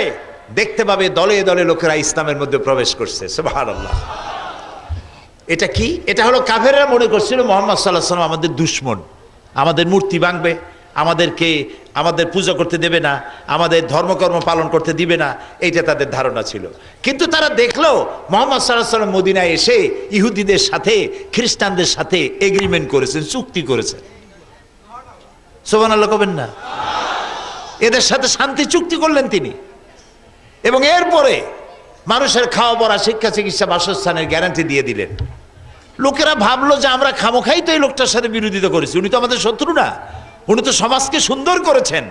দেখতে পাবে দলে দলে লোকেরা ইসলামের মধ্যে প্রবেশ করছে। সুবহানাল্লাহ। এটা কি? এটা হলো কাফেররা মনে করছিল মুহাম্মদ সাল্লাল্লাহু আলাইহি ওয়াসাল্লাম আমাদের দুশমন, আমাদের মূর্তি ভাঙবে, আমাদেরকে আমাদের পূজা করতে দেবে না, আমাদের ধর্মকর্ম পালন করতে দিবে না, এইটা তাদের ধারণা ছিল। কিন্তু তারা দেখলো মুহাম্মদ সাল্লাল্লাহু আলাইহি ওয়াসাল্লাম মদিনায় এসে ইহুদিদের সাথে খ্রিস্টানদের সাথে এগ্রিমেন্ট করেছেন, চুক্তি করেছেন। সুবহানাল্লাহ কবেন না? এদের সাথে শান্তি চুক্তি করলেন তিনি। এবং এরপরে মানুষের খাওয়া পড়া, শিক্ষা, চিকিৎসা, বাসস্থানের গ্যারান্টি দিয়ে দিলেন। লোকেরা ভাবলো যে আমরা খামোখাই তো এই লোকটার সাথে বিরোধিতা করেছি, উনি তো আমাদের শত্রু না, উনি তো সমাজকে সুন্দর করেছেন।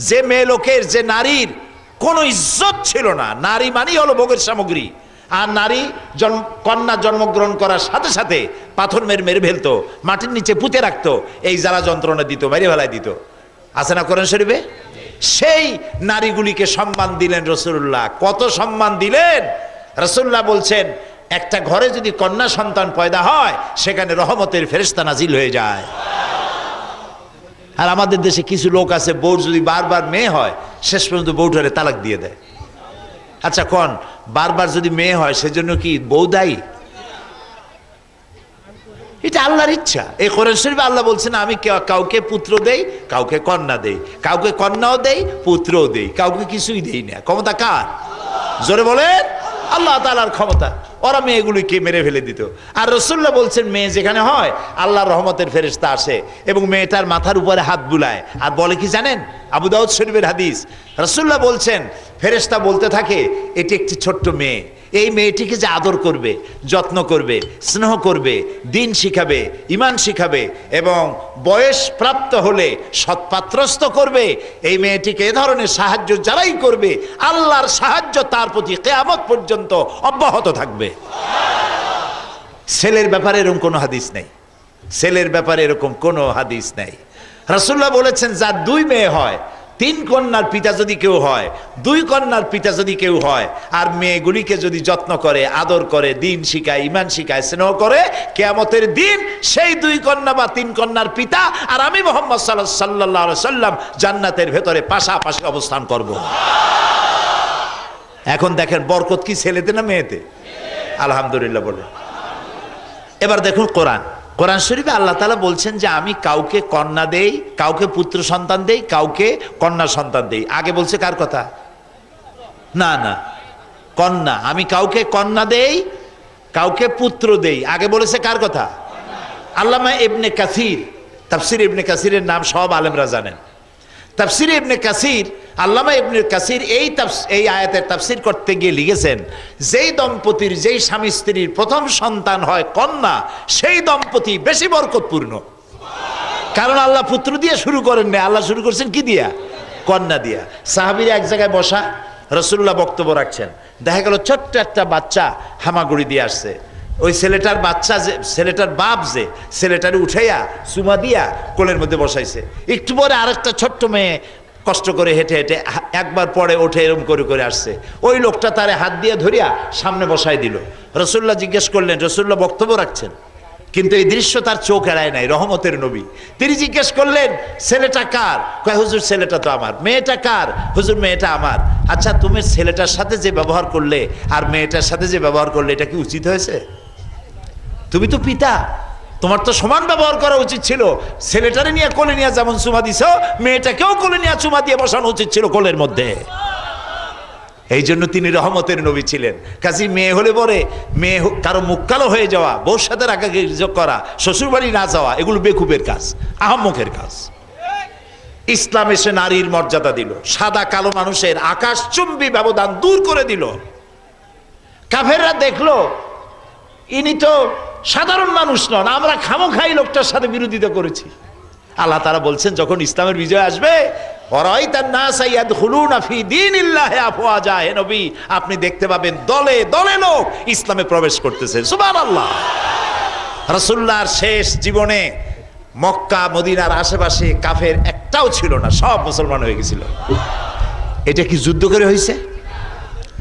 যে মেয়ে লোকের, যে নারীর কোনো ইজ্জত ছিল না, নারী মানেই হলো ভোগের সামগ্রী, আর নারী কন্যা জন্মগ্রহণ করার সাথে সাথে পাথর মেরে ফেলতো, মাটির নিচে পুঁতে রাখতো, এই জ্বালা যন্ত্রণা দিত, মেরে ফেলায় দিত। আছে না কোরআন শরীফে? সেই নারীগুলিকে সম্মান দিলেন রাসূলুল্লাহ। কত সম্মান দিলেন! রাসূলুল্লাহ বলছেন, একটা ঘরে যদি কন্যা সন্তান পয়দা হয়, সেখানে রহমতের ফেরেশতা নাজিল হয়ে যায়। আর আমাদের দেশে কিছু লোক আছে, বউ যদি বারবার মেয়ে হয়, শেষ পর্যন্ত বউটারে তালাক দিয়ে দেয়। আচ্ছা কোন, বারবার যদি মেয়ে হয় সেজন্য কি বউ দায়ী? এটা আল্লাহর ইচ্ছা। এই কোরআন শরীফে আল্লাহ বলছেন, আমি কাউকে পুত্র দেই, কাউকে কন্যা দেই, কাউকে কন্যাও দেই, পুত্রও দেই, কাউকে কিছুই দেই না। ক্ষমতা কার? জোরে বলেন। আল্লাহ তাআলার ক্ষমতা। ওরা মেয়েগুলিকে মেরে ফেলে দিত। আর রাসূলুল্লাহ বলছেন, মেয়ে যেখানে হয় আল্লাহর রহমতের ফেরেশতা আসে এবং মেয়েটার মাথার উপরে হাত বুলায় আর বলে কি জানেন, আবু দাউদ শরীফের হাদিস। রাসূলুল্লাহ বলছেন, ফেরেশতা বলতে থাকে এটি একটি ছোট্ট মেয়ে, এই মেয়েটিকে যে আদর করবে, যত্ন করবে, স্নেহ করবে, দিন শিখাবে, ঈমান শিখাবে এবং বয়স প্রাপ্ত হলে সৎপাত্রস্থ করবে, এই মেয়েটিকে এ ধরনের সাহায্য যারাই করবে আল্লাহর সাহায্য তার প্রতি কিয়ামত পর্যন্ত অব্যাহত থাকবে। ছেলের ব্যাপারে এরকম কোনো হাদিস নেই, ছেলের ব্যাপারে এরকম কোনো হাদিস নেই। রাসূলুল্লাহ বলেছেন, যার 2 মেয়ে হয়, 3 কন্যার পিতা যদি কেউ হয়, 2 কন্যার পিতা যদি কেউ হয়, আর মেয়েগুলিকে যদি যত্ন করে, আদর করে, দিন শিখায়, ঈমান শিখায়, স্নেহ করে, কিয়ামতের দিন সেই 2 কন্যা বা 3 কন্যার পিতা আর আমি মুহাম্মদ সাল্লাল্লাহু আলাইহি সাল্লাম জান্নাতের ভেতরে পাশাপাশি অবস্থান করব। এখন দেখেন বরকত কি ছেলেতে না মেয়েতে? আলহামদুলিল্লাহ বলে। এবার দেখুন কোরআন শরীফে আল্লাহ তাআলা বলছেন যে আমি কাউকে কন্যা দেই, কাউকে পুত্র সন্তান দেই, কাউকে কন্যা সন্তান দেই। আগে বলছে কার কথা? না না, কন্যা। আমি কাউকে কন্যা দেই, কাউকে পুত্র দেই। আগে বলেছে কার কথা? আল্লামা ইবনে কাসির, তাফসির ইবনে কাসিরের নাম সব আলেমরা জানেন। তাফসির ইবনে কাসির, আল্লামা ইবনে কাসির এই আয়াতের তাফসির করতে গিয়ে লিখেছেন, যেই দম্পতির, যেই স্বামী স্ত্রীর প্রথম সন্তান হয় কন্যা, সেই দম্পতি বেশি বরকতপূর্ণ। কারণ আল্লাহ পুত্র দিয়ে শুরু করেন না, আল্লাহ শুরু করছেন কি দিয়া? কন্যা দিয়া। সাহাবীরা এক জায়গায় বসা, রাসূলুল্লাহ বক্তব্য রাখছেন, দেখা গেল ছোট্ট একটা বাচ্চা হামাগুড়ি দিয়ে আসছে। ওই ছেলেটার বাচ্চা, যে ছেলেটার বাপ, যে ছেলেটারে উঠাইয়া চুমা দিয়া কোলের মধ্যে বসাইছে। একটু পরে আরেকটা ছোট্ট মেয়ে কষ্ট করে হেঁটে হেঁটে একবার পরে ওঠে, এরম করে করে আসছে। ওই লোকটা তারে হাত দিয়ে ধরিয়া সামনে বসাই দিল। রাসূলুল্লাহ জিজ্ঞেস করলেন, রাসূলুল্লাহ বক্তব্য রাখছেন, কিন্তু এই দৃশ্য তার চোখ এড়ায় নাই, রহমতের নবী। তিনি জিজ্ঞেস করলেন, ছেলেটা কার? কয় হুজুর ছেলেটা তো আমার। মেয়েটা কার? হুজুর মেয়েটা আমার। আচ্ছা, তুমি ছেলেটার সাথে যে ব্যবহার করলে আর মেয়েটার সাথে যে ব্যবহার করলে, এটা কি উচিত হয়েছে? তুমি তো পিতা, তোমার তো সমান ব্যবহার করা উচিত ছিল। ছেলেটারে নিয়ে কোলে নিয়ে যেমন চুমা দিছ, মেয়েটাকেও কোলে নিয়ে চুমা দিয়ে বসানো উচিত ছিল কোলের মধ্যে। এই জন্য তিনি রহমতের নবী ছিলেন। কাজী মেয়ে হলে পরে, মেয়ে কারো মুখ কালো হয়ে যাওয়া, বউর সাথে রাগারাগি করা, শ্বশুর বাড়ি না যাওয়া, এগুলো বেকুবের কাজ, আহাম্মকের কাজ। ইসলাম এসে নারীর মর্যাদা দিল, সাদা কালো মানুষের আকাশচুম্বী ব্যবধান দূর করে দিল। কাফেররা দেখলো ইনি তো সাধারণ মানুষ নন, আমরা খামোখাই লোকটার সাথে বিরোধিতা করেছি। আল্লাহ তাআলা বলছেন, যখন ইসলামের বিজয় আসবে, আপনি দেখতে পাবেন দলে দলে লোক ইসলামে প্রবেশ করতেছে। সুবহানাল্লাহ। রাসূলুল্লাহর শেষ জীবনে মক্কা মদিনার আশেপাশে কাফের একটাও ছিল না, সব মুসলমান হয়ে গেছিল। এটা কি যুদ্ধ করে হয়েছে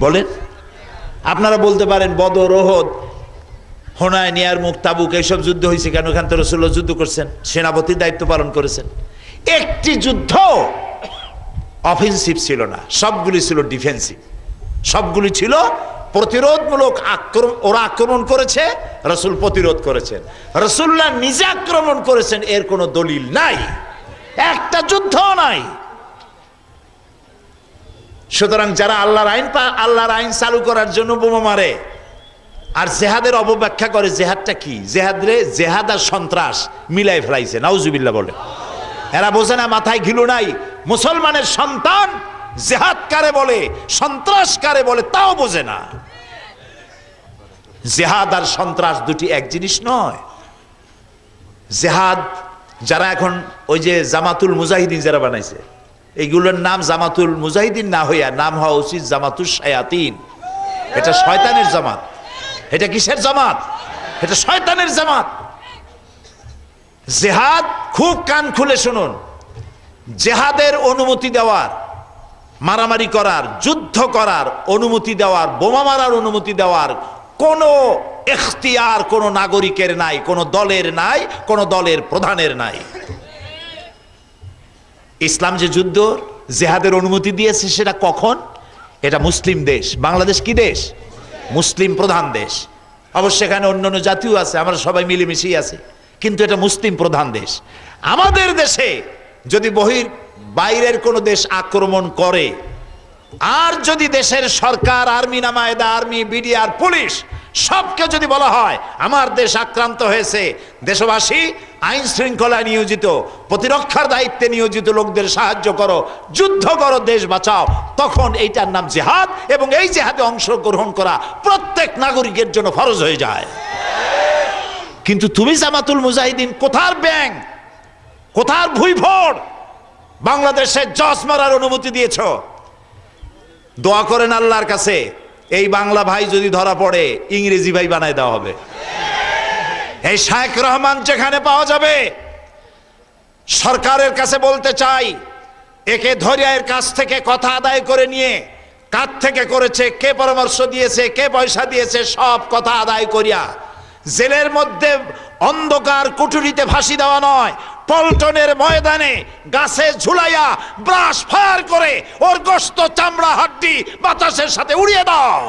বলেন? আপনারা বলতে পারেন বদর, ওহদ, হুনাইন, ইয়ারমুক, তাবুক, এইসব যুদ্ধ হয়েছে কেন? এখান থেকে রাসূলুল্লাহ যুদ্ধ করছেন, সেনাপতির দায়িত্ব পালন করেছেন। একটি যুদ্ধ অফেন্সিভ ছিল না, সবগুলি ছিল ডিফেন্সিভ, সবগুলি ছিল প্রতিরোধমূলক। ওরা আক্রমণ করেছে, রাসূল প্রতিরোধ করেছেন। রাসূলুল্লাহ নিজে আক্রমণ করেছেন, এর কোনো দলিল নাই, একটা যুদ্ধ নাই। সুতরাং যারা আল্লাহর আইন চালু করার জন্য বোমা মারে আর জেহাদের অপব্যাখ্যা করে, জেহাদটা কি? জেহাদ আর সন্ত্রাস মিলাই ফেলাইছে, নাউজুবিল্লাহ বলে। এরা বোঝে না, মাথায় ঘিলু নাই। মুসলমানের সন্তান জেহাদ কারে বলে, সন্ত্রাস কারে বলে, তাও বোঝে না। জেহাদ আর সন্ত্রাস দুটি এক জিনিস নয়। জেহাদ যারা এখন ওই যে জামাতুল মুজাহিদিন যারা বানাইছে, এইগুলোর নাম জামাতুল মুজাহিদিন না হইয়া নাম হওয়া উচিত জামাতুল শায়াতিন। এটা শয়তানের জামাত। এটা কিসের জামাত? এটা শয়তানের জামাত। জেহাদ, খুব কান খুলে শুনুন, জেহাদের অনুমতি দেওয়ার, মারামারি করার, যুদ্ধ করার অনুমতি দেওয়ার, বোমা মারার অনুমতি দেওয়ার কোনো এখতিয়ার কোনো নাগরিকের নাই, কোনো দলের নাই, কোনো দলের প্রধানের নাই। ইসলাম যে যুদ্ধ জেহাদের অনুমতি দিয়েছে সেটা কখন? এটা মুসলিম দেশ। বাংলাদেশ কি দেশ? মুসলিম প্রধান দেশ। অবশ্য এখানে অন্যান্য জাতিও আছে, আমরা সবাই মিলেমিশেই আছি, কিন্তু এটা মুসলিম প্রধান দেশ। আমাদের দেশে যদি বাইরের কোনো দেশ আক্রমণ করে, আর যদি দেশের সরকার, আর্মি নামায়েদা, আর্মি, বিডিআর, পুলিশ সবকে যদি বলা হয় আমার দেশ আক্রান্ত হয়েছে, দেশবাসী আইন শৃঙ্খলায় নিয়োজিত, প্রতিরক্ষার দায়িত্বে নিয়োজিত লোকদের সাহায্য করো, যুদ্ধ করো, দেশ বাঁচাও, তখন এইটার নাম জিহাদ, এবং এই জিহাদে অংশগ্রহণ করা প্রত্যেক নাগরিকের জন্য ফরজ হয়ে যায়। কিন্তু তুমি জামাতুল মুজাহিদিন কোথার ব্যাংক, কোথার ভুইভোর বাংলাদেশের জজ মারার অনুমতি দিয়েছ? দোয়া করেন আল্লাহর কাছে, এই বাংলা ভাই যদি ধরা পড়ে ইংরেজি ভাই বানায় দেওয়া হবে। এই শায়েখ রহমান যেখানে পাওয়া যাবে, সরকারের কাছে বলতে চাই, একে ধরে এর কাছ থেকে কথা আদায় করে নিয়ে কার থেকে করেছে, কে পরামর্শ দিয়েছে, কে পয়সা দিয়েছে, সব কথা আদায় করিয়া জেলের মধ্যে অন্ধকার কুঠুরিতে ফাঁসি দেওয়া নয়, পল্টনের ময়দানে গাছে ঝুলাইয়া ব্রাশ ফায়ার করে ওর গোশত চামড়া হাড্ডি বাতাসের সাথে উড়িয়ে দাও।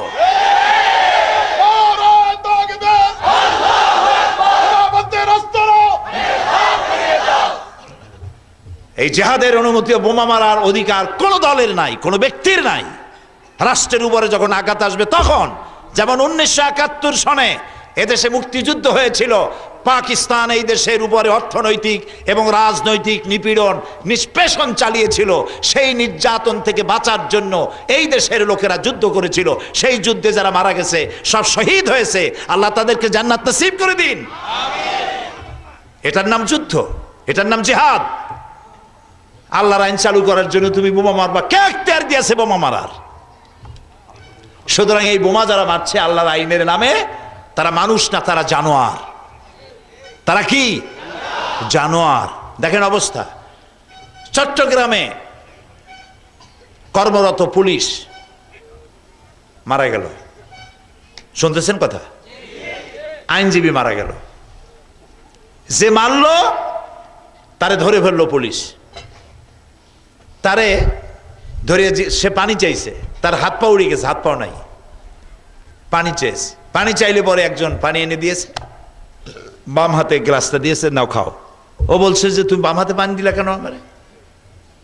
এই জিহাদের অনুমতি ও বোমা মারার অধিকার কোন দলের নাই, কোন ব্যক্তির নাই। রাষ্ট্রের উপরে যখন আঘাত আসবে তখন, যেমন 1971 সনে এদেশে মুক্তিযুদ্ধ হয়েছিল, পাকিস্তান এই দেশের উপরে অর্থনৈতিক এবং রাজনৈতিক নিপীড়ন নিষ্পেষণ চালিয়েছিল, সেই নির্যাতন থেকে বাঁচার জন্য এই দেশের লোকেরা যুদ্ধ করেছিল। সেই যুদ্ধে যারা মারা গেছে সব শহীদ হয়েছে, আল্লাহ তাদেরকে জান্নাত নসিব করে দিন। এটার নাম যুদ্ধ, এটার নাম জিহাদ। আল্লাহর আইন চালু করার জন্য তুমি বোমা মারবা, কে এখতিয়ার দিয়েছে বোমা মারার? সুতরাং এই বোমা যারা মারছে আল্লাহর আইনের নামে, তারা মানুষ না, তারা জানোয়ার। তারা কি? জানোয়ার। দেখেন অবস্থা, চট্টগ্রামে কর্মরত পুলিশ মারা গেল, শুনতেছেন কথা? আইনজীবী মারা গেল, যে মারল তারে ধরে ফেললো পুলিশ, তারে ধরে সে পানি চাইছে, তার হাত পা উড়ে গেছে, হাত পাও নাই, পানি চেয়েছে, পানি চাইলে পরে একজন পানি এনে দিয়েছে, বাম হাতে গ্লাসটা দিয়েছে, নাও খাও। ও বলছে যে তুমি বাম হাতে পানি দিলা কেন আমারে?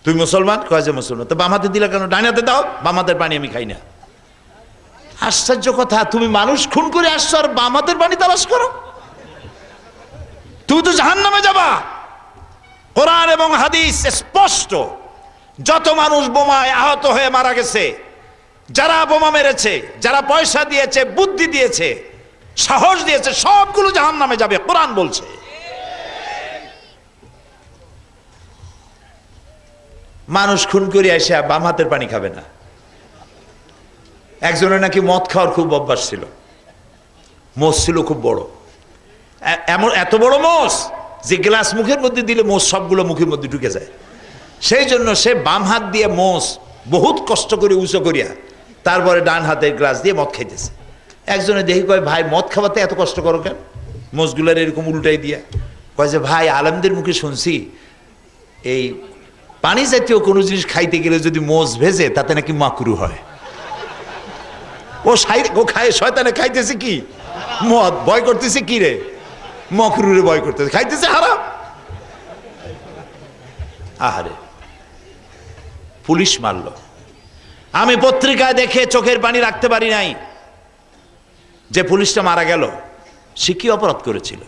তুই মুসলমান? কয় যে মুসলমান। তো বাম হাতে দিলা কেন? ডান হাতে দাও, বাম হাতের পানি আমি খাই না। আশ্চর্য কথা, তুমি মানুষ খুন করে আসছো আর বাম হাতের পানি তালাশ করো? তুমি তো জাহান্নামে যাবা। কোরআন এবং হাদিস স্পষ্ট, যত মানুষ বোমায় আহত হয়ে মারা গেছে, যারা বোমা মেরেছে, যারা পয়সা দিয়েছে, বুদ্ধি দিয়েছে, সাহস দিয়েছে, সবগুলো জাহান্নামে যাবে, কোরআন বলছে। মানুষ খুন করে এসে বাম হাতের পানি খাবে না। একজনের নাকি মদ খাওয়ার খুব অভ্যাস ছিল, মোষ ছিল খুব বড়, এমন এত বড় মোষ যে গ্লাস মুখের মধ্যে দিলে মোষ সবগুলো মুখের মধ্যে ঢুকে যায়। সেই জন্য সে বাম হাত দিয়ে মোষ বহুত কষ্ট করে উঁচু করিয়া তারপরে ডান হাতের গ্লাস দিয়ে মদ খাইতেছে। একজনে দেখি কয়, ভাই মদ খাওয়াতে এত কষ্ট করো কেন? মোষগুলার এরকম উল্টাই দিয়া কয় যে, ভাই আলেমদের মুখে শুনছি এই পানি জাতীয় কোনো জিনিস খাইতে গেলে যদি মোষ ভেজে তাতে নাকি মাকরু হয়। ও খায়, শয়তানে খাইতেছে কি? মদ। ভয় করতেছে কি রে? মকরুরে ভয় করতেছে, খাইতেছে হারাম। আহারে, পুলিশ মারল। আমি পত্রিকায় দেখে চোখের পানি রাখতে পারি নাই যে পুলিশটা মারা গেল সে কি অপরাধ করেছিল।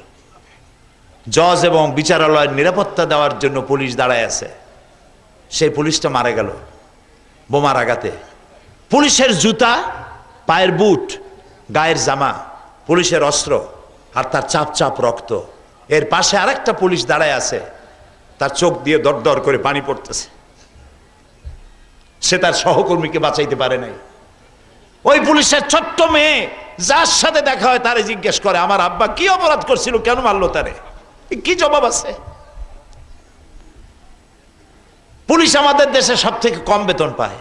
জজ এবং বিচারালয়ের নিরাপত্তা দেওয়ার জন্য পুলিশ দাঁড়ায় আছে, সেই পুলিশটা মারা গেল বোমার আঘাতে। পুলিশের জুতা, পায়ের বুট, গায়ের জামা, পুলিশের অস্ত্র, আর তার চাপ চাপ রক্ত। এর পাশে আরেকটা পুলিশ দাঁড়ায় আছে, তার চোখ দিয়ে দর দর করে পানি পড়তেছে। সে তার সহকর্মীকে বাঁচাইতে পারে নাই। ওই পুলিশের ছোট্ট মেয়ে যার সাথে দেখা হয় তারে জিজ্ঞেস করে, আমার আব্বা কি অপরাধ করছিল, কেন মারলো তারে? কি জবাব আছে? পুলিশ আমাদের দেশে সব থেকে কম বেতন পায়।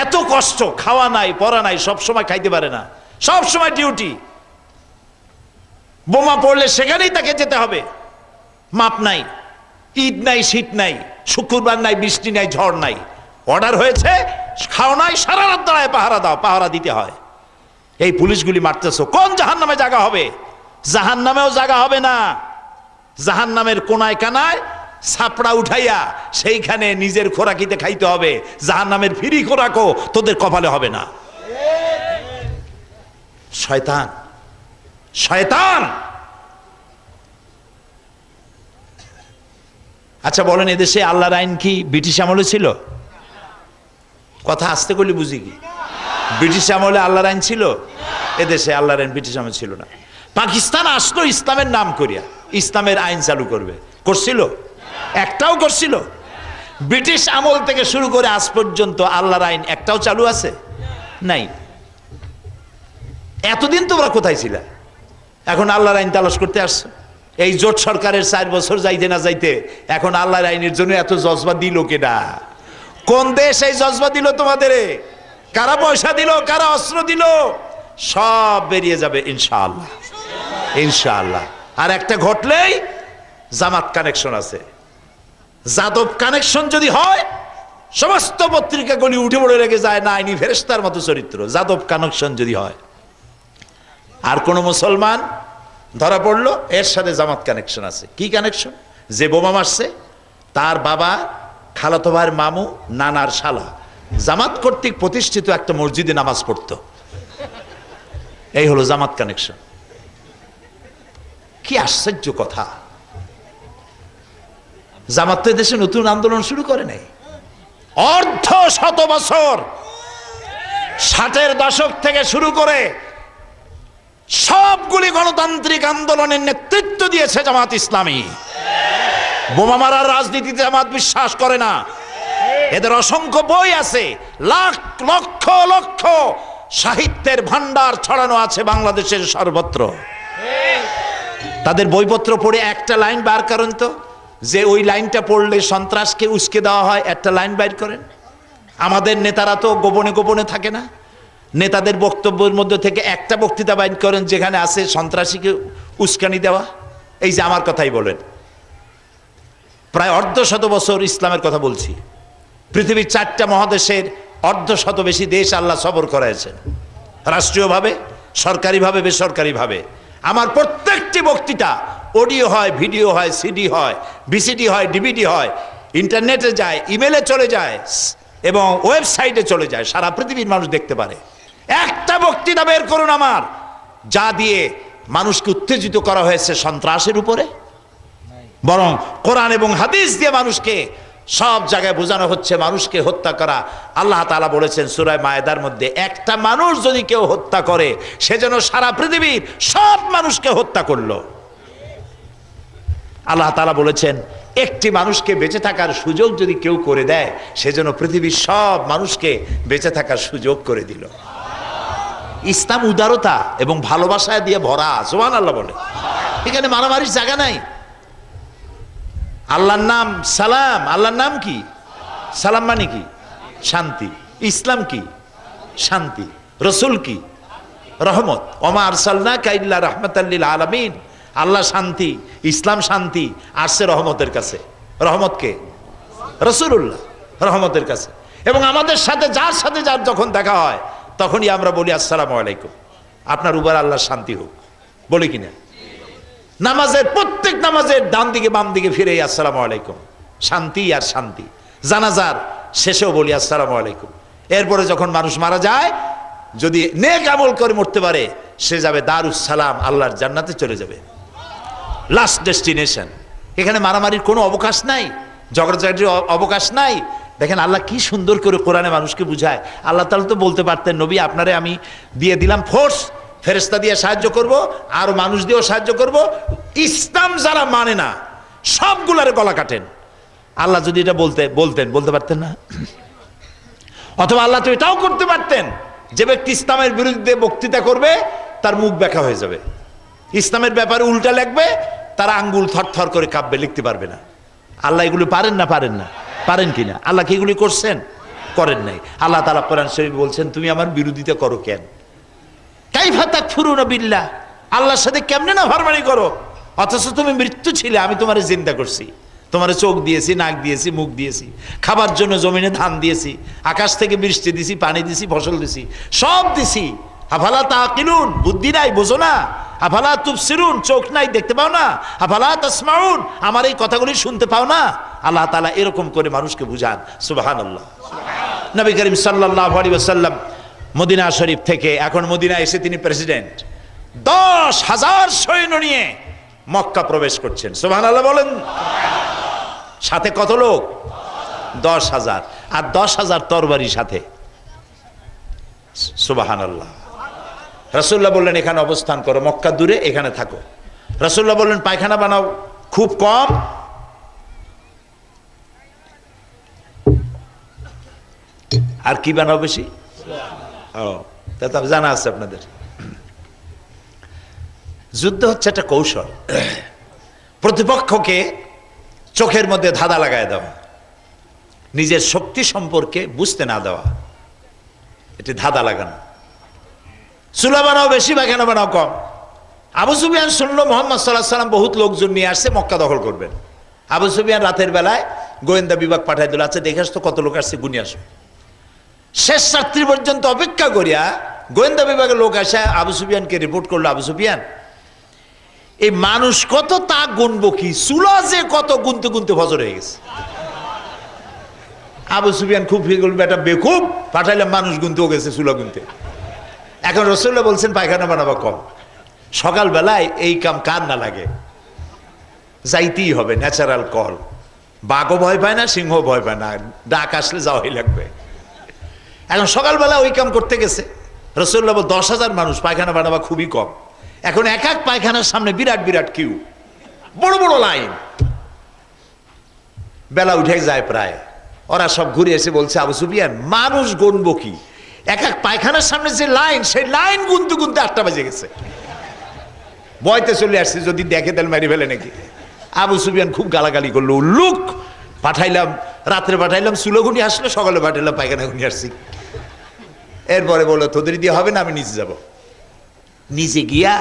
এত কষ্ট, খাওয়া নাই, পড়া নাই, সব সময় খাইতে পারে না, সব সময় ডিউটি। বোমা পড়লে সেখানেই তাকে যেতে হবে, মাপ নাই, ঈদ নাই, শীত নাই, শুক্রবার নাই, বৃষ্টি নাই, ঝড় নাই, অর্ডার হয়েছে, খাও নাই, সারা রাত দাঁড়ায় পাহারা দাও, পাহারা দিতে হয়। এই পুলিশগুলি মারতেছো, কোন জাহান্নামে জায়গা হবে? জাহান্নামেও জায়গা হবে না। জাহান্নামের কোনায় কানায় ছাপড়া উঠাইয়া সেইখানে নিজের খোরাকিতে খাইতে হবে। জাহান্নামের ফ্রি খোরাকও তোদের কপালে হবে না। শয়তান শয়তান। আচ্ছা বলেন, এদেশে আল্লাহর আইন কি ব্রিটিশ আমলে ছিল? কথা আসতে করলে বুঝি কি? ব্রিটিশ আমলে আল্লাহর আইন ছিল? এদেশে আল্লাহর আইন ব্রিটিশ আমলে ছিল না। পাকিস্তান আসলো ইসলামের নাম করিয়া, ইসলামের আইন চালু করবে, করছিল? একটাও করছিল? ব্রিটিশ আমল থেকে শুরু করে আজ পর্যন্ত আল্লাহর আইন একটাও চালু আছে? নাই। এতদিন তোমরা কোথায় ছিল? এখন আল্লাহর আইন তালাশ করতে আসছো? এই জোট সরকারের 4 বছর যাইতে না যাইতে এখন আল্লাহর আইনের জন্য এত জজবা দিল কেডা? কোন দেশ এই জজবা দিল তোমাদের? কারা পয়সা দিল, কারা অস্ত্র দিল? সব বেরিয়ে যাবে ইনশাআল্লাহ, ইনশাআল্লাহ। আর একটা ঘটলেই জামাত কানেকশন আছে, যাদব কানেকশন যদি হয় সমস্ত পত্রিকাগুলি উঠে পড়ে লেগে যায়, না আইনি ফেরেশতার মতো চরিত্র, যাদব কানেকশন যদি হয়। আর কোন মুসলমান ধরা পড়লো এর সাথে জামাত কানেকশন আছে। কি কানেকশন? যে বোমা মারছে তার বাবা, খালাতো ভাইয়ের মামু, নানার শালা জামাত কর্তৃক প্রতিষ্ঠিত একটা মসজিদে নামাজ পড়তো। এই হলো জামাত কানেকশন। কি আশ্চর্য কথা! জামাত তো দেশে নতুন আন্দোলন শুরু করে নাই, অর্ধ শত বছর 60-এর দশক থেকে শুরু করে সবগুলি গণতান্ত্রিক আন্দোলনের নেতৃত্ব দিয়েছে জামাত ইসলামী। বোমা মারার রাজনীতিতে জামাত বিশ্বাস করে না। এদের অসংখ্য বই আছে, লাখ লক্ষ লক্ষ সাহিত্যের ভান্ডার ছড়ানো আছে বাংলাদেশের সর্বত্র। তাদের বইপত্র পড়ে একটা লাইন বার করেন তো, যে ওই লাইনটা পড়লে সন্ত্রাসকে উস্কে দেওয়া হয়, একটা লাইন বাইর করেন। আমাদের নেতারা তো গোপনে গোপনে থাকে না, নেতাদের বক্তব্যের মধ্যে থেকে একটা বক্তৃতা বাইর করেন যেখানে আছে সন্ত্রাসীকে উস্কানি দেওয়া। এই যে আমার কথাই বলেন, প্রায় অর্ধশত বছর ইসলামের কথা বলছি। পৃথিবীর 4টা মহাদেশের অর্ধশত বেশি দেশ আল্লাহ সবর করাইছেন, রাষ্ট্রীয়ভাবে, সরকারিভাবে, বেসরকারিভাবে। আমার প্রত্যেকটি বক্তৃতা অডিও হয়, ভিডিও হয়, সিডি হয়, ভিসিডি হয়, ডিভিডি হয়, ইন্টারনেটে যায়, ইমেলে চলে যায় এবং ওয়েবসাইটে চলে যায়, সারা পৃথিবীর মানুষ দেখতে পারে। একটা বক্তৃতা বের করুন আমার, যা দিয়ে মানুষকে উত্তেজিত করা হয়েছে সন্ত্রাসের উপরে, বরং কোরআন এবং হাদিস দিয়ে মানুষকে সব জায়গায় বোঝানো হচ্ছে মানুষকে হত্যা করা। আল্লাহ তাআলা বলেছেন সূরা মায়েদার মধ্যে, একটা মানুষ যদি কেউ হত্যা করে সে যেন সারা পৃথিবীর সব মানুষকে হত্যা করলো। আল্লাহ তাআলা বলেছেন একটি মানুষকে বেঁচে থাকার সুযোগ যদি কেউ করে দেয় সে যেন পৃথিবীর সব মানুষকে বেঁচে থাকার সুযোগ করে দিল। ইসলাম উদারতা এবং ভালোবাসায় দিয়ে ভরা, সুবহানাল্লাহ বলে। এখানে মারামারির জায়গা নাই। আল্লাহর নাম সালাম, আল্লাহর নাম কি? সালাম মানে কি? শান্তি। ইসলাম কি? শান্তি। রসুল কি? রহমত। ওমা আরসালনাকা ইল্লা রাহমাতাল লিল আলামিন। আল্লাহ শান্তি, ইসলাম শান্তি, আসছে রহমতের কাছে। রহমত কে? রাসূলুল্লাহ, রহমতের কাছে। এবং আমাদের সাথে যার যখন দেখা হয় তখনই আমরা বলি আসসালামু আলাইকুম, আপনার উপর আল্লাহর শান্তি হোক, বলি কিনা? নামাজের প্রত্যেক নামাজের ডান দিকে বাম দিকে ফিরে আসসালামু আলাইকুম, শান্তি আর শান্তি। জানাজার শেষেও বলি আসসালামু আলাইকুম। এরপরে যখন মানুষ মারা যায়, যদি নেক আমল করে মরতে পারে সে যাবে দারুস সালাম, আল্লাহর জান্নাতে চলে যাবে, লাস্ট ডেস্টিনেশন। এখানে মারামারির কোনো অবকাশ নাই, ঝগড়াঝাটির অবকাশ নাই। দেখেন আল্লাহ কি সুন্দর করে কোরআনে মানুষকে বুঝায়। আল্লাহ তাআলা তো বলতে পারতেন, নবী আপনারে আমি দিয়ে দিলাম ফোর্স, ফেরেশতা দিয়ে সাহায্য করব, আর মানুষ দিয়েও সাহায্য করব, ইসলাম যারা মানে না সবগুলারে গলা কাটেন। আল্লাহ যদি এটা বলতে পারতেন না? অথবা আল্লাহ তো এটাও করতে পারতেন, যে ব্যক্তি ইসলামের বিরুদ্ধে বক্তৃতা করবে তার মুখ ব্যাখ্যা হয়ে যাবে, ইসলামের ব্যাপারে উল্টা লিখবে, তারা আঙ্গুল থরথর করে কাঁপবে, লিখতে পারবে না। আল্লাহ এগুলি পারেন না? পারেন কিনা? আল্লাহ কি এগুলি করছেন? করেন নাই। আল্লাহ তাআলা কোরআন শরীফ বলছেন, তুমি আমার বিরোধিতা করো কেন? কাইফা তাকফুরুনা বিল্লাহ, আল্লাহর সাথে কেমনে না ফারমানি করো, অথচ তুমি মৃত্যু ছিলে, আমি তোমারে জিন্দা করছি, তোমারে চোখ দিয়েছি, নাক দিয়েছি, মুখ দিয়েছি, খাবার জন্য জমিনে ধান দিয়েছি, আকাশ থেকে বৃষ্টি দিছি, পানি দিছি, ফসল দিছি, সব দিছি। আফালা তাকিলুন, বুদ্ধি নাই, বোঝো না? আফালা তুবসিরুন, চোখ নাই, দেখতে পাও না? আফালা তাসমাউন, আমার এই কথাগুলি শুনতে পাও না? আল্লাহ তাআলা এরকম করে মানুষকে বুঝান। সুবহানাল্লাহ। নবী করিম সাল্লাল্লাহু আলাইহি ওয়াসাল্লাম মদিনা শরীফ থেকে, এখন মদিনা এসে তিনি প্রেসিডেন্ট, 10,000 সৈন্য নিয়ে মক্কা প্রবেশ করছেন। সুবহানাল্লাহ বলেন। সাথে কত লোক? 10,000, আর 10,000 তরবারি সাথে। সুবহানাল্লাহ। রাসূলুল্লাহ বললেন এখানে অবস্থান করো, মক্কা দূরে, এখানে থাকো। রাসূলুল্লাহ বললেন পায়খানা বানাও খুব কম, আর কি বানাও বেশি? ও তা তো জানা আছে আপনাদের। যুদ্ধ হচ্ছে একটা কৌশল, প্রতিপক্ষকে চোখের মধ্যে ধাঁধা লাগায় দেওয়া, নিজের শক্তি সম্পর্কে বুঝতে না দেওয়া, এটি ধাঁধা লাগানো। চুলা বানাও বেশি, পায়খানা বানাও কম। আবু সুফিয়ান শুনলো মুহাম্মদ সাল্লাল্লাহু আলাইহি সাল্লাম বহুত লোকজন নিয়ে আসছে, মক্কা দখল করবেন। আবু সুফিয়ান রাতের বেলায় গোয়েন্দা বিভাগ পাঠাই দিল, আচ্ছা দেখে আসতো কত লোক আসছে, গুনি আসো। শেষ রাত্রি পর্যন্ত অপেক্ষা করিয়া গোয়েন্দা বিভাগের লোক আসে আবু সুফিয়ানকে রিপোর্ট করলো, আবু সুফিয়ান এই মানুষ কত তা গুনবো কি, চুলা যে কত গুনতে গুনতে ফজর হয়ে গেছে। আবু সুফিয়ান খুব বেটা বেকুব, পাঠাইলাম মানুষ গুনতেও গেছে চুলা গুনতে। এখন রাসূলুল্লাহ বলছেন পায়খানা বানাবা কম। সকালবেলায় এই কাম কার না লাগে, যাইতেই হবে, ন্যাচারাল কল। বাঘও ভয় পায় না, সিংহ ভয় পায় না, ডাক আসলে যাওয়াই লাগবে। এখন সকালবেলা ওই কাম করতে গেছে। রাসূলুল্লাহ 10,000 মানুষ, পায়খানা বানাবা খুবই কম। এখন এক এক পায়খানার সামনে বিরাট বিরাট কিউ, বড় বড় লাইন। বেলা উঠে যায় প্রায়, ওরা সব ঘুরে এসে বলছে আবু সুফিয়ান মানুষ গুনবো কি, এক এক পায়খানার সামনে যে লাইন, সেই লাইন গুনতে গুনতে 8টা বেজে গেছে। বয়তে চলে আসছে, যদি দেখে তাহলে মারি ফেলে নাকি। আবু সুফিয়ান খুব গালাগালি করলো, উল্লুক, পাঠাইলাম রাত্রে, পাঠাইলাম চুলো গুনি আসলো, সকালে পাঠাইলাম পায়খানা গুনি আসছি। এরপরে বললো তোদের দিয়ে হবে না, আমি নিচে যাব। নিচে গিয়া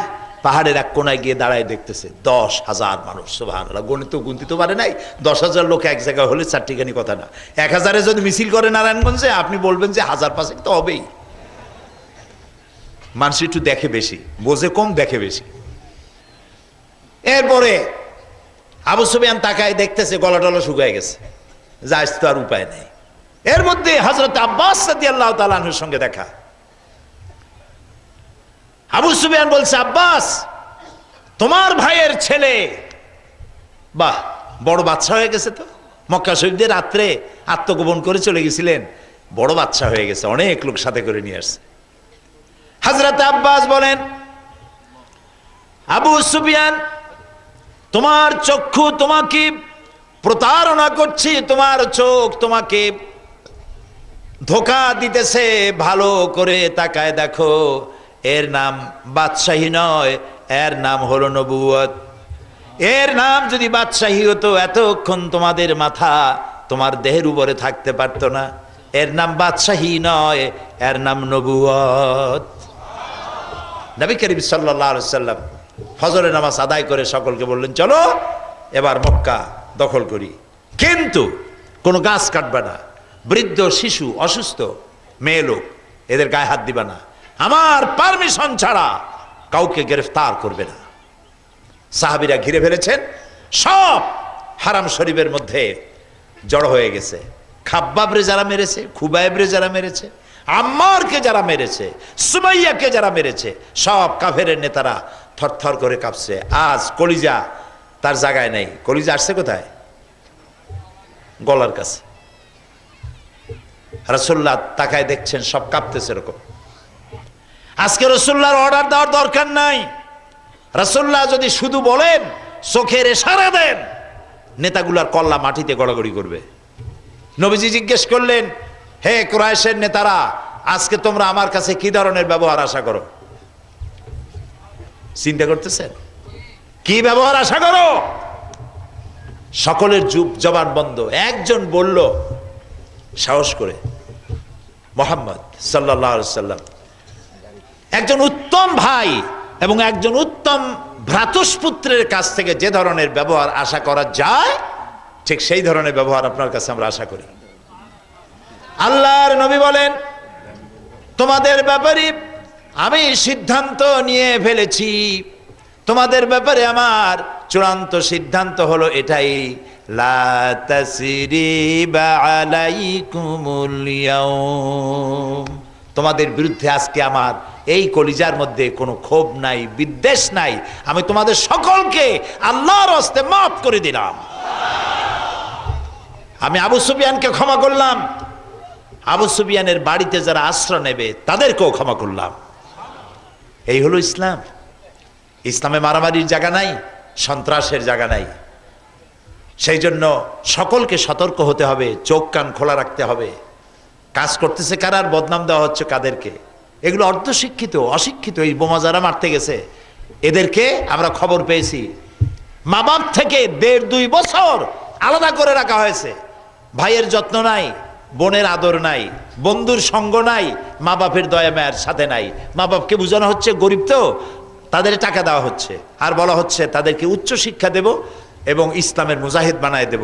পাহাড়ের এক কোনায় গিয়ে দাঁড়ায় দেখতেছে 10,000 মানুষ। সুবহানাল্লাহ, গণিত গুনতে তো পারে নাই। 10,000 লোক এক জায়গায় হলে চারটিখানি কথা না। 1000-এ যদি মিছিল করে নারায়ণগঞ্জে, আপনি বলবেন যে 1000-5 তো হবেই। মানুষ একটু দেখে বেশি, বোঝে কম, দেখে বেশি। এরপরে আবু সুফিয়ান তাকায় দেখতেছে গলা টলা শুকায় গেছে, যাইস তো আর উপায় নেই। এর মধ্যে হযরত আব্বাস রাদিয়াল্লাহু তাআলা আনহুর সঙ্গে দেখা। আবু সুফিয়ান বলছে আব্বাস তোমার ভাইয়ের ছেলে, বাহ বড় বাদশা হয়ে গেছে তো। মক্কা শরীফে রাত্রে আত্মগোপন করে চলে গেছিলেন, বড় বাদশা হয়ে গেছে, অনেক লোক সাথে করে নিয়ে আসছে। হযরত আব্বাস বলেন আবু সুফিয়ান তোমার চক্ষু তোমাকে প্রতারণা করছে, তোমার চোখ তোমাকে ধোঁকা দিতেছে, ভালো করে তাকায় দেখো, এর নাম বাদশাহী নয়, এর নাম হলো নবুয়ত। এর নাম যদি বাদশাহী হতো এতক্ষণ তোমাদের মাথা তোমার দেহের উপরে থাকতে পারতো না। এর নাম বাদশাহী নয়, এর নাম নবুয়ত। নবী করিম সাল্লাল্লাহু আলাইহি সাল্লাম ফজরের নামাজ আদায় করে সকলকে বললেন চলো এবার মক্কা দখল করি, কিন্তু কোনো গাছ কাটবে না, বৃদ্ধ, শিশু, অসুস্থ, মেয়ে লোক, এদের গায়ে হাত দিবা না, আমার পারমিশন ছাড়া কাউকে গ্রেফতার করবে না। সাহাবীরা ঘিরে ফেলেছেন, সব হারাম শরীফের মধ্যে জড়ো হয়ে গেছে। খাব্বাবরে যারা মেরেছে, খুবাইবরে যারা মেরেছে, আম্মারকে যারা মেরেছে, সুমাইয়াকে যারা মেরেছে, সব কাফেরের নেতারা থরথর করে কাঁপছে। আজ কলিজা তার জায়গায় নেই। কলিজা আসছে কোথায়? গলার কাছে। রাসূলুল্লাহ তাকায় দেখছেন সব কাঁপতেছে এরকম। আজকে রাসূলুল্লাহর অর্ডার দেওয়ার দরকার নাই। রাসূলুল্লাহ যদি শুধু বলেন, চোখের ইশারা দেন, নেতাগুলার কল্লা মাটিতে গড়াগড়ি করবে। নবীজি জিজ্ঞেস করলেন, হে কুরাইশের নেতারা, আজকে তোমরা আমার কাছে কি ধরনের ব্যবহার আশা করো? চিন্তা করতেছেন কি ব্যবহার আশা করো? সকলের জবান বন্ধ। একজন বলল সাহস করে, মুহাম্মদ সাল্লাল্লাহু আলাইহি সাল্লাম একজন উত্তম ভাই এবং একজন উত্তম ভ্রাতুষ্পুত্রের কাছ থেকে যে ধরনের ব্যবহার আশা করা যায়, ঠিক সেই ধরনের ব্যবহার আপনার কাছে আমরা আশা করি। আল্লাহর নবী বলেন, তোমাদের ব্যাপারে আমি সিদ্ধান্ত নিয়ে ফেলেছি, তোমাদের ব্যাপারে আমার চূড়ান্ত সিদ্ধান্ত হলো এটাই, লা তাসরিবা আলাইকুমুল ইয়াউম, তোমাদের বিরুদ্ধে আজকে আমার এই কলিজার মধ্যে কোনো ক্ষোভ নাই, বিদ্বেষ নাই। আমি তোমাদের সকলকে আল্লাহর হস্তে মাফ করে দিলাম। আমি আবু সুফিয়ানকে ক্ষমা করলাম, আবু সুফিয়ানের বাড়িতে যারা আশ্রয় নেবে তাদেরকেও ক্ষমা করলাম। এই হলো ইসলাম। ইসলামে মারামারির জায়গা নাই, সন্ত্রাসের জায়গা নাই। সেই জন্য সকলকে সতর্ক হতে হবে, চোখ কান খোলা রাখতে হবে। কাজ করতেছে কারা, আর বদনাম দেওয়া হচ্ছে কাদেরকে? এগুলো অর্ধশিক্ষিত, অশিক্ষিত। এই বোমা যারা মারতে গেছে এদেরকে আমরা খবর পেয়েছি, মা বাপ থেকে 1.5-2 বছর আলাদা করে রাখা হয়েছে। ভাইয়ের যত্ন নাই, বোনের আদর নাই, বন্ধুর সঙ্গ নাই, মা বাপের দয়া মায়ের সাথে নাই। মা বাপকে বোঝানো হচ্ছে গরিব তো, তাদের টাকা দেওয়া হচ্ছে, আর বলা হচ্ছে তাদেরকে উচ্চ শিক্ষা দেব এবং ইসলামের মুজাহিদ বানায় দেব।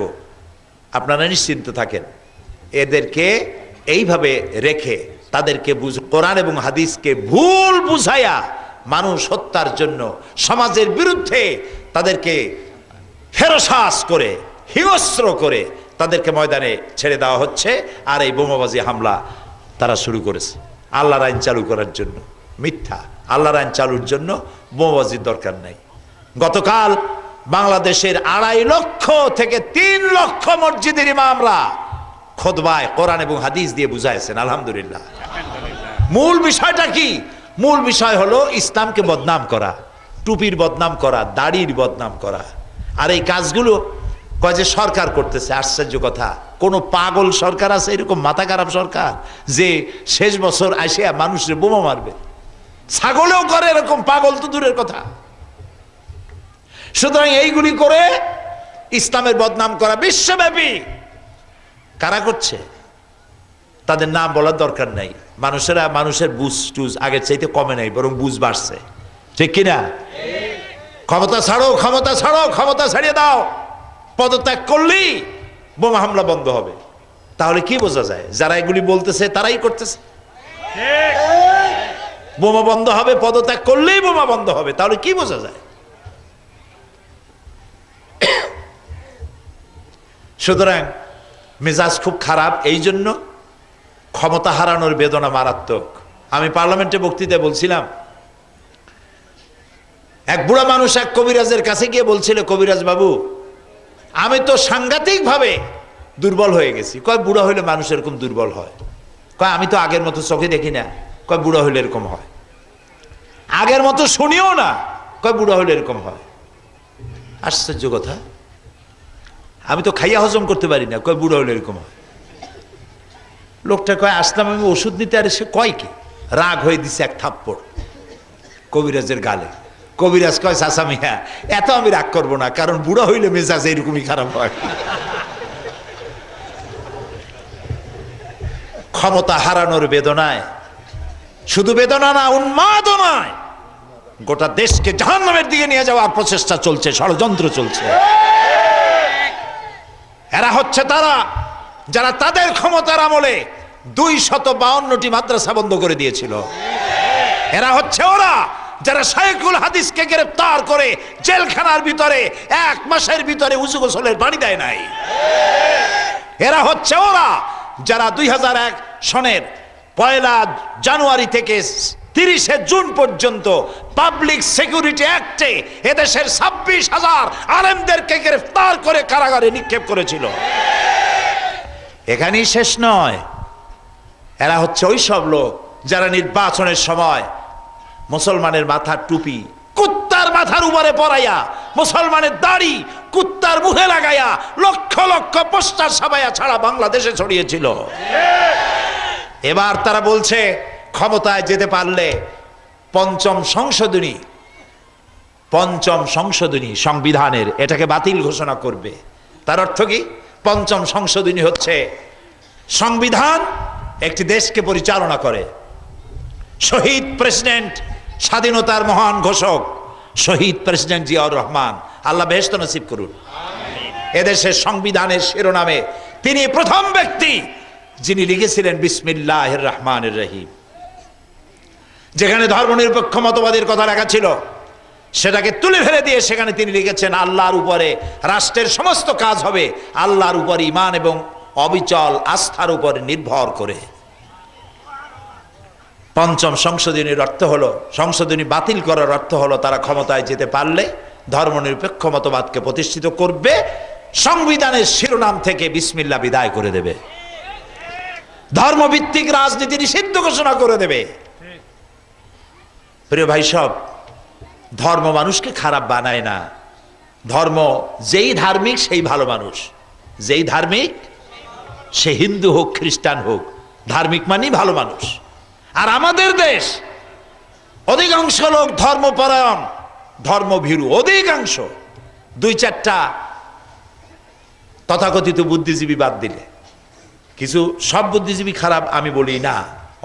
আপনারা নিশ্চিন্ত থাকেন। এদেরকে এইভাবে রেখে তাদেরকে কোরআন এবং হাদিসকে ভুল বুঝাইয়া মানুষ হত্যার জন্য সমাজের বিরুদ্ধে তাদেরকে ফেরসাস করে, হিংস্র করে তাদেরকে ময়দানে ছেড়ে দেওয়া হচ্ছে। আর এই বোমাবাজি হামলা তারা শুরু করেছে আল্লাহর আইন চালু করার জন্য। মিথ্যা। আল্লাহর আইন চালুর জন্য বোমাবাজির দরকার নাই। গতকাল বাংলাদেশের 2.5 লক্ষ থেকে 3 লক্ষ মসজিদের ইমামরা খুতবায় কোরআন এবং হাদিস দিয়ে বুঝাইছেন। আলহামদুলিল্লাহ। মূল বিষয়টা কি? মূল বিষয় হলো ইসলামকে বদনাম করা, টুপির বদনাম করা, দাড়ির বদনাম করা। আর এই কাজগুলো কয় যে সরকার করতেছে। আশ্চর্য কথা, কোন পাগল সরকার আছে এরকম মাথা খারাপ সরকার যে শেষ বছর আসিয়া মানুষের বোমা মারবে? ছাগলেও করে এরকম, পাগল তো দূরের কথা। সুতরাং এইগুলি করে ইসলামের বদনাম করা বিশ্বব্যাপী কারা করছে তাদের নাম বলার দরকার নাই। মানুষের বুঝ টুজ আগের চাইতে কমে নাই, বরং বুঝ বাড়ছে। ঠিক কিনা? ক্ষমতা ছাড়ো, ক্ষমতা ছাড়ো, ক্ষমতা ছাড়িয়ে দাও। পদত্যাগ করলেই বোমা হামলা বন্ধ হবে। তাহলে কি বোঝা যায়? যারা এগুলি বলতেছে তারাই করতেছে। বোমা বন্ধ হবে, পদত্যাগ করলেই বোমা বন্ধ হবে, তাহলে কি বোঝা যায়? সুতরাং মেজাজ খুব খারাপ। এই জন্য ক্ষমতা হারানোর বেদনা মারাত্মক। আমি পার্লামেন্টে বক্তৃতায় বলছিলাম, এক বুড়া মানুষ এক কবিরাজের কাছে গিয়ে বলছিল, কবিরাজ বাবু, আমি তো সাংঘাতিক ভাবে দুর্বল হয়ে গেছি। কয় বুড়া হইলে মানুষ এরকম দুর্বল হয়? কয় আমি তো আগের মতো চোখে দেখি না। কয় বুড়া হইলে এরকম হয়। আগের মতো শুনিও না। কয় বুড়া হইলে এরকম হয়। আশ্চর্য কথা, আমি তো খাইয়া হজম করতে পারি না। কয় বুড়া হইলে এরকম হয়। লোকটা কয় আসলাম আমি ওষুধ নিতে, আর সে কয় কি? রাগ হয়ে দিছে এক থাপ্পড় কবিরাজের গালে। কবিরাজ কয় চাচা মিয়া, এত আমি রাগ করবো না, কারণ বুড়া হইলে মেজাজ এইরকমই খারাপ হয়। ক্ষমতা হারানোর বেদনায়, শুধু বেদনা না, উন্মাদনায় গোটা দেশকে জাহান্নামের দিকে নিয়ে যাওয়ার প্রচেষ্টা চলছে, ষড়যন্ত্র চলছে। এরা হচ্ছে তারা যারা তাদের ক্ষমতার আমলে 252টি মাদ্রাসা বন্ধ করে দিয়েছিল। এরা হচ্ছে ওরা যারা শাইখুল হাদিসকে গ্রেফতার করে জেলখানার ভিতরে 1 মাসের ভিতরে উযু গোসলের পানি দেয় নাই। এরা হচ্ছে ওরা যারা 2001 সনের 1 জানুয়ারি থেকে 30 জুন পর্যন্ত পাবলিক সিকিউরিটি অ্যাক্টে এদেশের 26,000 আলেমদেরকে গ্রেফতার করে কারাগারে নিক্ষেপ করেছিল। এখানেই শেষ নয়, এরা হচ্ছে ওই সব লোক যারা নির্বাচনের সময় মুসলমানের মাথার টুপি কুত্তার মাথার উপরে পরাইয়া, মুসলমানের দাড়ি কুত্তার মুখে লাগাইয়া লক্ষ লক্ষ পোস্টার ছাপাইয়া ছাড়া বাংলাদেশে ছড়িয়েছিল। এবার তারা বলছে ক্ষমতায় যেতে পারলে পঞ্চম সংশোধনী সংবিধানের এটাকে বাতিল ঘোষণা করবে। তার অর্থ কি? পঞ্চম সংশোধনী হচ্ছে সংবিধান একটি দেশকে পরিচালনা করে। শহীদ প্রেসিডেন্ট, স্বাধীনতার মহান ঘোষক শহীদ প্রেসিডেন্ট জিয়াউর রহমান, আল্লাহ বেহেশত নসিব করুন, এদেশের সংবিধানের শিরোনামে তিনি প্রথম ব্যক্তি যিনি লিখেছিলেন বিসমিল্লাহির রহমানির রহিম। যেখানে ধর্মনিরপেক্ষ মতবাদের কথা লেখা ছিল সেটাকে তুলে ফেলে দিয়ে সেখানে তিনি লিখেছেন আল্লাহর উপরে রাষ্ট্রের সমস্ত কাজ হবে আল্লাহর উপর ঈমান এবং অবিচল আস্থার উপর নির্ভর করে। পঞ্চম সংশোধনীর অর্থ হলো, সংশোধনী বাতিল করার অর্থ হলো তারা ক্ষমতায় যেতে পারলে ধর্মনিরপেক্ষ মতবাদকে প্রতিষ্ঠিত করবে, সংবিধানের শিরোনাম থেকে বিসমিল্লাহ বিদায় করে দেবে, ধর্মভিত্তিক রাজনীতি নিষিদ্ধ ঘোষণা করে দেবে। প্রিয় ভাই সব, ধর্ম মানুষকে খারাপ বানায় না। ধর্ম, যেই ধার্মিক সেই ভালো মানুষ, যেই ধার্মিক, সে হিন্দু হোক খ্রিস্টান হোক, ধার্মিক মানেই ভালো মানুষ। আর আমাদের দেশ অধিকাংশ লোক ধর্মপরায়ণ, ধর্মভীরু, অধিকাংশ। 2-4টা তথাকথিত বুদ্ধিজীবী বাদ দিলে, কিছু, সব বুদ্ধিজীবী খারাপ আমি বলি না,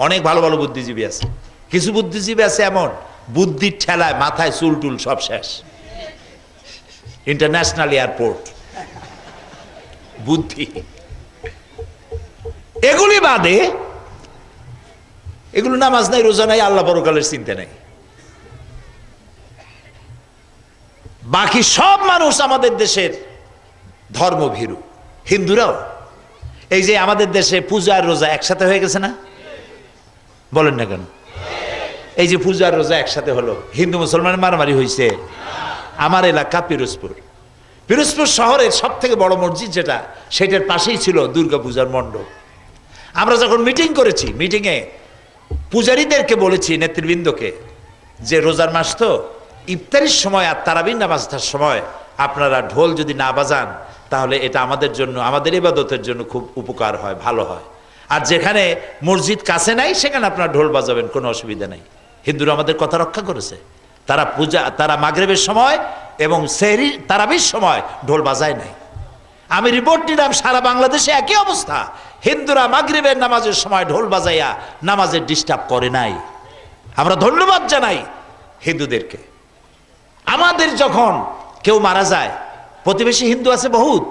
অনেক ভালো ভালো বুদ্ধিজীবী আছে। কিছু বুদ্ধিজীবী আছে এমন, বুদ্ধির ঠেলায় মাথায় চুল টুল সব শেষ, ইন্টারন্যাশনাল এয়ারপোর্ট বুদ্ধি। এগুলি বাদে, এগুলো নামাজ নাই, রোজা নাই, আল্লাহ পরকালের চিন্তা নাই। বাকি সব মানুষ আমাদের দেশের ধর্মভীরু, হিন্দুরাও। এই যে আমাদের দেশে পূজা আর রোজা একসাথে হয়ে গেছে না, বলেন না কেন? এই যে পূজা আর রোজা একসাথে হলো, হিন্দু মুসলমান মারামারি হয়েছে। আমার এলাকা পিরোজপুর, পিরোজপুর শহরের সব থেকে বড় মসজিদ যেটা, সেটার পাশেই ছিল দুর্গা পূজার মণ্ডপ। আমরা যখন মিটিং করেছি, মিটিংয়ে পূজারীদেরকে বলেছি, নেতৃবৃন্দকে, যে রোজার মাস তো, ইফতারির সময় আর তারাবির নামাজটার সময় আপনারা ঢোল যদি না বাজান, তাহলে এটা আমাদের জন্য, আমাদের ইবাদতের জন্য খুব উপকার হয়, ভালো হয়। আর যেখানে মসজিদ কাছে নাই সেখানে আপনারা ঢোল বাজাবেন, কোনো অসুবিধা নাই। হিন্দুরা আমাদের কথা রক্ষা করেছে। তারা পূজা, তারা মাগরিবের সময় এবং সেহরি তারাবির সময় ঢোল বাজায় নাই। আমি রিপোর্ট নিলাম, সারা বাংলাদেশে একই অবস্থা। হিন্দুরা মাগরিবের নামাজের সময় ঢোল বাজাইয়া নামাজের ডিস্টার্ব করে নাই। আমরা ধন্যবাদ জানাই হিন্দুদেরকে। আমাদের যখন কেউ মারা যায়, প্রতিবেশী হিন্দু আছে বহুত,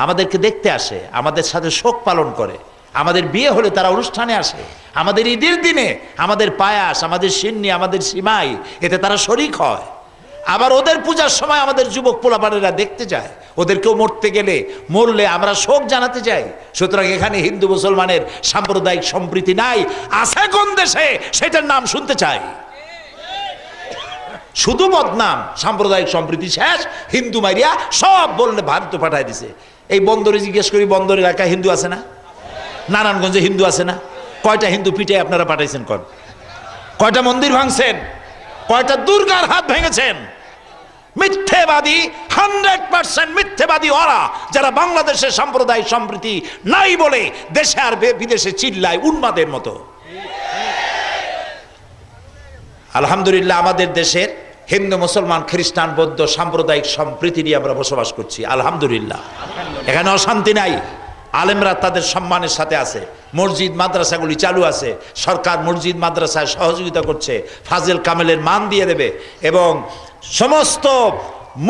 আমাদেরকে দেখতে আসে, আমাদের সাথে শোক পালন করে। আমাদের বিয়ে হলে তারা অনুষ্ঠানে আসে, আমাদের ঈদের দিনে আমাদের পায়াস, আমাদের সিন্নি, আমাদের সিমাই, এতে তারা শরিক হয়। আবার ওদের পূজার সময় আমাদের যুবক পোলাপানেরা দেখতে যায়, ওদেরকেও মরতে গেলে, মরলে আমরা শোক জানাতে যাই। সুতরাং এখানে হিন্দু মুসলমানের সাম্প্রদায়িক সম্প্রীতি নাই। আছে কোন দেশে, সেটার নাম শুনতে চাই। শুধু বদনাম, সাম্প্রদায়িক সম্প্রীতি শেষ, হিন্দু মারিয়া সব বললে ভারত পাঠায় দিছে। এই বন্দরে জিজ্ঞেস করি, বন্দর এলাকায় হিন্দু আছে না? নারায়ণগঞ্জে হিন্দু আছে না? কয়টা হিন্দু পিঠে আপনারা পাঠাইছেন? কয়টা মন্দির ভাঙছেন? কয়টা দুর্গার হাত ভেঙেছেন? মিথ্যেবাদী, 100% মিথ্যেবাদী ওরা, যারা বাংলাদেশের সাম্প্রদায়িক সম্প্রীতি নাই বলে দেশে আর বিদেশে চিল্লায় উন্মাদের মতো। আলহামদুলিল্লাহ, আমাদের দেশের হিন্দু, মুসলমান, খ্রিস্টান, বৌদ্ধ সাম্প্রদায়িক সম্প্রীতি নিয়ে আমরা বসবাস করছি। আলহামদুলিল্লাহ, এখানে অশান্তি নাই। আলেমরা তাদের সম্মানের সাথে আছে, মসজিদ মাদ্রাসাগুলি চালু আছে, সরকার মসজিদ মাদ্রাসায় সহযোগিতা করছে, ফাজেল কামেলের মান দিয়ে দেবে, এবং সমস্ত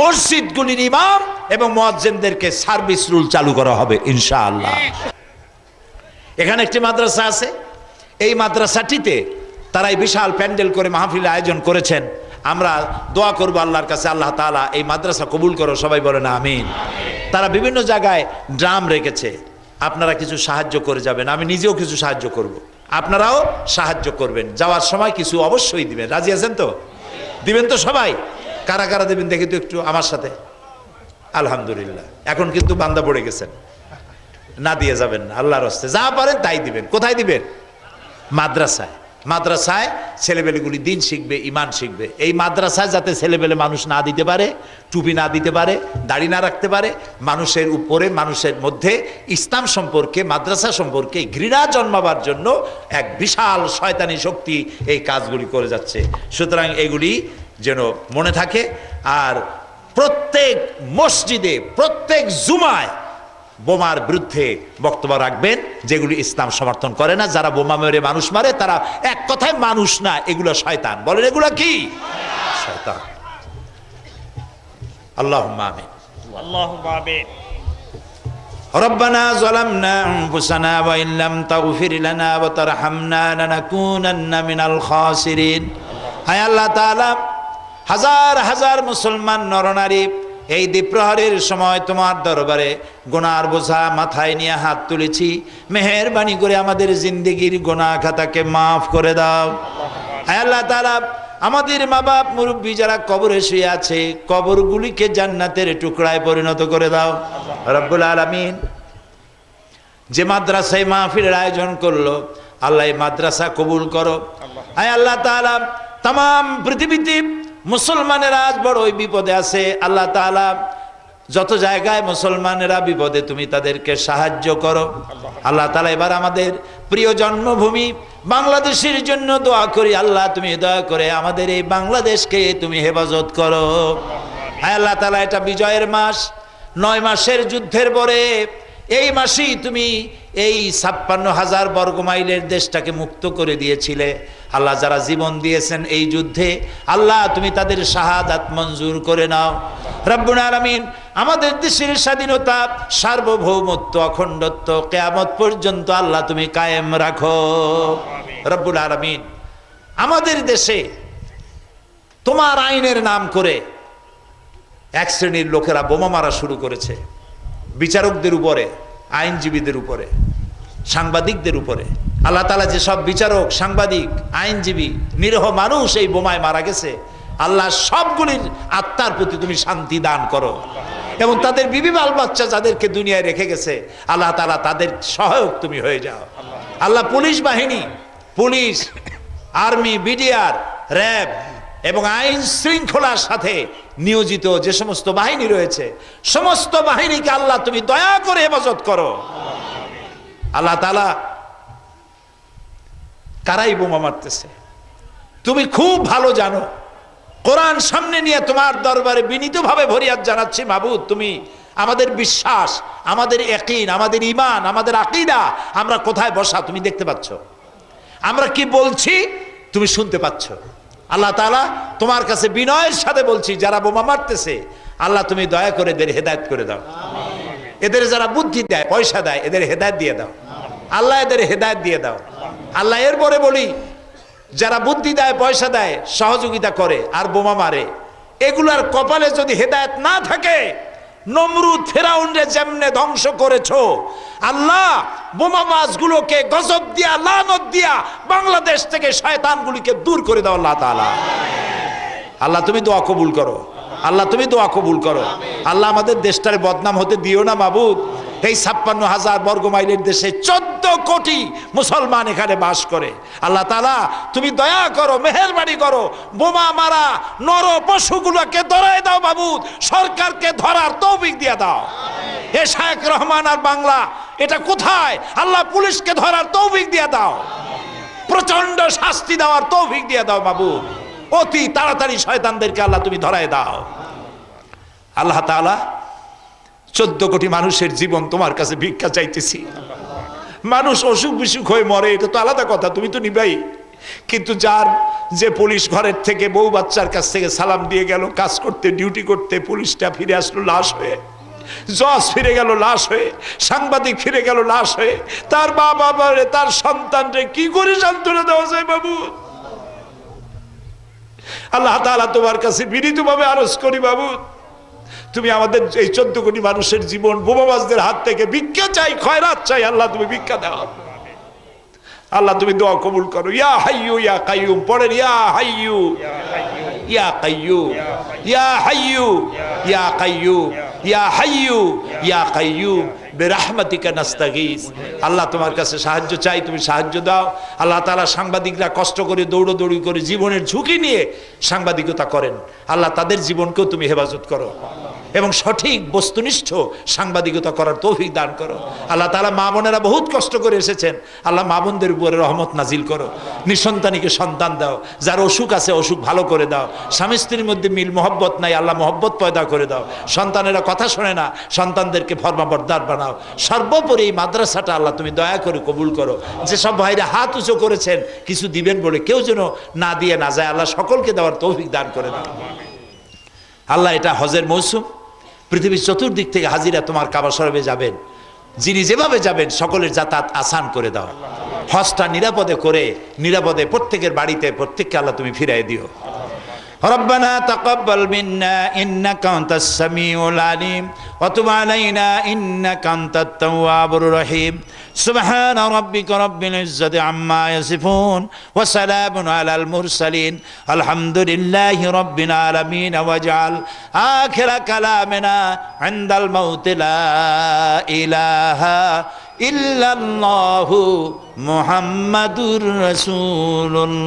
মসজিদগুলির ইমাম এবং মুয়াজ্জিনদেরকে সার্ভিস রুল চালু করা হবে ইনশাআল্লাহ। এখানে একটি মাদ্রাসা আছে, এই মাদ্রাসাটিতে তারাই বিশাল প্যান্ডেল করে মাহফিল আয়োজন করেছেন। আমরা দোয়া করবো আল্লাহর কাছে, আল্লাহ তাআলা এই মাদ্রাসা কবুল করো, সবাই বলেন আমিন। তারা বিভিন্ন জায়গায় ড্রাম রেখেছে, আপনারা কিছু সাহায্য করে যাবেন, আমি নিজেও কিছু সাহায্য করব, আপনারাও সাহায্য করবেন। যাওয়ার সময় কিছু অবশ্যই দিবেন, রাজি আছেন তো? দিবেন তো সবাই? কারা কারা দেবেন দেখি তো একটু আমার সাথে। আলহামদুলিল্লাহ, এখন কিন্তু বান্দা পড়ে গেছেন, না দিয়ে যাবেন না, আল্লাহর হস্তে যা পারেন তাই দিবেন। কোথায় দিবেন? মাদ্রাসায়। মাদ্রাসায় ছেলেবেলেগুলি দিন শিখবে, ইমান শিখবে। এই মাদ্রাসায় যাতে ছেলেবেলে মানুষ না দিতে পারে, টুপি না দিতে পারে, দাড়ি না রাখতে পারে, মানুষের উপরে, মানুষের মধ্যে ইসলাম সম্পর্কে, মাদ্রাসা সম্পর্কে ঘৃণা জন্মাবার জন্য এক বিশাল শয়তানি শক্তি এই কাজগুলি করে যাচ্ছে। সুতরাং এগুলি যেন মনে থাকে। আর প্রত্যেক মসজিদে, প্রত্যেক জুমায় বোমার বিরুদ্ধে বক্তব্য রাখবেন, যেগুলি ইসলাম সমর্থন করে না। যারা বোমা মেরে মানুষ মারে, তারা এক কথায় মানুষ না, এগুলো শয়তান। বলেন এগুলো কি? শয়তান। আল্লাহুম্মা আমিন। আল্লাহুম্মা আমিন। রব্বানা যালামনা আনফুসানা ওয়া ইল্লাম তাগফির লানা ওয়া তারহামনা লানাকুনান্না মিনাল খাসিরিন। হায় আল্লাহ তাআলা, হাজার হাজার মুসলমান নরনারী এই দ্বীপ্রহরের সময় তোমার দরবারে গুনার বোঝা মাথায় নিয়ে হাত তুলেছি, মেহেরবানি করে আমাদের জিন্দেগির গুনাহ খাতাকে মাফ করে দাও। হে আল্লাহ তাআলা, আমাদের মা বাপ মুরব্বী যারা কবরে শুয়ে আছে, কবরগুলিকে জান্নাতের টুকরায় পরিণত করে দাও রব্বুল আলামিন। যে মাদ্রাসায় মাহফিলের আয়োজন করলো, আল্লাহ এই মাদ্রাসা কবুল করো। হে আল্লাহ তাআলা, তাম পৃথিবীতে মুসলমানেরা আজ বড়ই বিপদে আছে। আল্লাহ তাআলা, যত জায়গায় মুসলমানেরা বিপদে, তুমি তাদেরকে সাহায্য করো। আল্লাহ তাআলা, এবার আমাদের প্রিয় জন্মভূমি বাংলাদেশের জন্য দোয়া করি। আল্লাহ, তুমি দয়া করে আমাদের এই বাংলাদেশকে তুমি হেফাজত করো। হ্যাঁ আল্লাহ তাআলা, এটা বিজয়ের মাস, 9 মাসের যুদ্ধের পরে এই মাসেই তুমি এই 56,000 বর্গমাইলের দেশটাকে মুক্ত করে দিয়েছিলে। আল্লাহ, যারা জীবন দিয়েছেন এই যুদ্ধে, আল্লাহ তুমি তাদের শাহাদাত মঞ্জুর করে নাও রব্বুল আলামিন। আমাদের দেশের স্বাধীনতা, সার্বভৌমত্ব, অখণ্ডত্ব কিয়ামত পর্যন্ত আল্লাহ তুমি কায়েম রাখো রব্বুল আলামিন। আমাদের দেশে তোমার আইনের নাম করে এক শ্রেণীর লোকেরা বোমা মারা শুরু করেছে, বিচারকদের উপরে, আইনজীবীদের উপরে, সাংবাদিকদের উপরে। আল্লাহ তাআলা, যেসব বিচারক, সাংবাদিক, আইনজীবী, নিরীহ মানুষ এই বোমায় মারা গেছে, আল্লাহ সবগুলির আত্মার প্রতি তুমি শান্তি দান করো। এবং তাদের বিবি বাল বাচ্চা যাদেরকে দুনিয়ায় রেখে গেছে, আল্লাহ তাআলা তাদের সহায়ক তুমি হয়ে যাও। আল্লাহ, পুলিশ বাহিনী, পুলিশ, আর্মি, বিডিআর, র্যাব এবং আইন শৃঙ্খলার সাথে নিয়োজিত যে সমস্ত বাহিনী রয়েছে, সমস্ত বাহিনীকে আল্লাহ তুমি দয়া করে হেফাজত করো। আল্লাহ তাআলা, কারাই বোমা মারতেছে তুমি খুব ভালো জানো। কোরআন সামনে নিয়ে তোমার দরবারে বিনীতভাবে ফরিয়াদ জানাচ্ছি, মাবুদ, তুমি আমাদের বিশ্বাস, আমাদের ইয়াকিন, আমাদের ঈমান, আমাদের আকীদা আমরা কোথায় বসা তুমি দেখতে পাচ্ছ। আমরা কি বলছি তুমি শুনতে পাচ্ছ। আল্লাহ তাআলা, তোমার কাছে বিনয়ের সাথে বলছি, যারা বোমা মারতেছে, আল্লাহ তুমি দয়া করে এদের হেদায়েত করে দাও। এদের যারা বুদ্ধি দেয়, পয়সা দেয়, এদের হেদায়েত দিয়ে দাও আল্লাহ, এদের হেদায়েত দিয়ে দাও আল্লাহ। এরপরে বলি, যারা বুদ্ধি দেয়, পয়সা দেয়, সহযোগিতা করে আর বোমা মারে, এগুলার কপালে যদি হেদায়েত না থাকে, নমরুদ ফেরাউনরে যেমনে ধ্বংস করেছো, আল্লাহ বোমাবাজগুলোকে গজব দিয়া, লানত দিয়া বাংলাদেশ থেকে শয়তানগুলিকে দূর করে দাও আল্লাহ তাআলা। আল্লাহ তুমি দোয়া কবুল করো, আল্লাহ তুমি দোয়া কবুল করো। আল্লাহ, আমাদের দেশটার বদনাম হতে দিও না মাবুদ। এই 56,000 বর্গমাইলের দেশে 14 কোটি মুসলমান এখানে বাস করে। আল্লাহ তাআলা, তুমি দয়া করো, মেহেরবানি করো, বোমা মারা নর পশুগুলোকে ধরায় দাও মাবুদ। সরকারকে ধরার তৌফিক দিয়ে দাও। এ শায়েখ রহমান আর বাংলা, এটা কোথায়? আল্লাহ, পুলিশকে ধরার তৌফিক দিয়ে দাও, প্রচন্ড শাস্তি দেওয়ার তৌফিক দিয়ে দাও মাবুদ। অতি তাড়াতাড়ি শয়তানদেরকে আল্লাহ তুমি ধরায় দাও। আল্লাহ তাআলা, 14 কোটি মানুষের জীবন তোমার কাছে ভিক্ষা চাইতেছি। মানুষ অসুখ বিসুখ হয়ে মরে, এটা তো আলাদা কথা, তুমি তো নিবাই। কিন্তু যে পুলিশ ঘরের থেকে বউ বাচ্চার কাছ থেকে সালাম দিয়ে গেল কাজ করতে, ডিউটি করতে, পুলিশটা ফিরে আসলো লাশ হয়ে, জজ ফিরে গেল লাশ হয়ে, সাংবাদিক ফিরে গেল লাশ হয়ে, তার বাবা, তার সন্তানরে কি করে সান্ত্বনা দেওয়া যায় বাবু? আল্লাহ তাআলা, তোমার কাছে বিনীতভাবে আরজ করি বাবু, তুমি আমাদের এই 14 কোটি মানুষের জীবন বোমাবাজদের হাত থেকে ভিক্ষা চাই, খয়রাত চাই, আল্লাহ তুমি ভিক্ষা দাও। আল্লাহ তুমি দোয়া কবুল করো। ইয়া হাইয়ু ইয়া কাইয়ুম পড়েন, ইয়া হাইয়ু ইয়া কাইয়ুম, ইয়া হাইয়ু ইয়া কাইয়ুম, ইয়া হাইয়ু ইয়া কাইয়ুম বিরহমাতিকা নাস্তাগীস। আল্লাহ তোমার কাছে সাহায্য চাই, তুমি সাহায্য দাও। আল্লাহ তাআলা, সাংবাদিকরা কষ্ট করে দৌড়দৌড়ি করে জীবনের ঝুঁকি নিয়ে সাংবাদিকতা করেন, আল্লাহ তাদের জীবনকেও তুমি হেফাজত করো এবং সঠিক বস্তুনিষ্ঠ সাংবাদিকতা করার তৌফিক দান করো। আল্লাহ তাআলা, মা বোনেরা বহুত কষ্ট করে এসেছেন, আল্লাহ মা বোনদের উপরে রহমত নাজিল করো। নিঃসন্তানীকে সন্তান দাও, যার অসুখ আছে অসুখ ভালো করে দাও। স্বামী স্ত্রীর মধ্যে মিল মহব্বত নাই, আল্লাহ মহব্বত পয়দা করে দাও। সন্তানেরা কথা শোনে না, সন্তানদেরকে ফরমাবরদার বানাও। সর্বোপরি এই মাদ্রাসাটা আল্লাহ তুমি দয়া করে কবুল করো। যেসব ভাইরা হাত উঁচু করেছেন কিছু দিবেন বলে, কেউ যেন না দিয়ে না যায়, আল্লাহ সকলকে দেওয়ার তৌফিক দান করে দাও। আল্লাহ, এটা হজের মৌসুম, পৃথিবীর চতুর্দিক থেকে হাজিরা তোমার কাবা শরীফে যাবেন, যিনি যেভাবে যাবেন সকলের যাতায়াত আসান করে দাও। হজটা নিরাপদে করে, নিরাপদে প্রত্যেকের বাড়িতে প্রত্যেককে আল্লাহ তুমি ফিরাই দিও। ربنا تقبل منا إنك أنت السميع العليم وتب علينا إنك أنت التواب الرحيم سبحان ربك رب العزة عما يصفون وسلام على المرسلين الحمد لله رب العالمين واجعل آخر كلامنا عند الموت لا إله إلا الله محمد رسول الله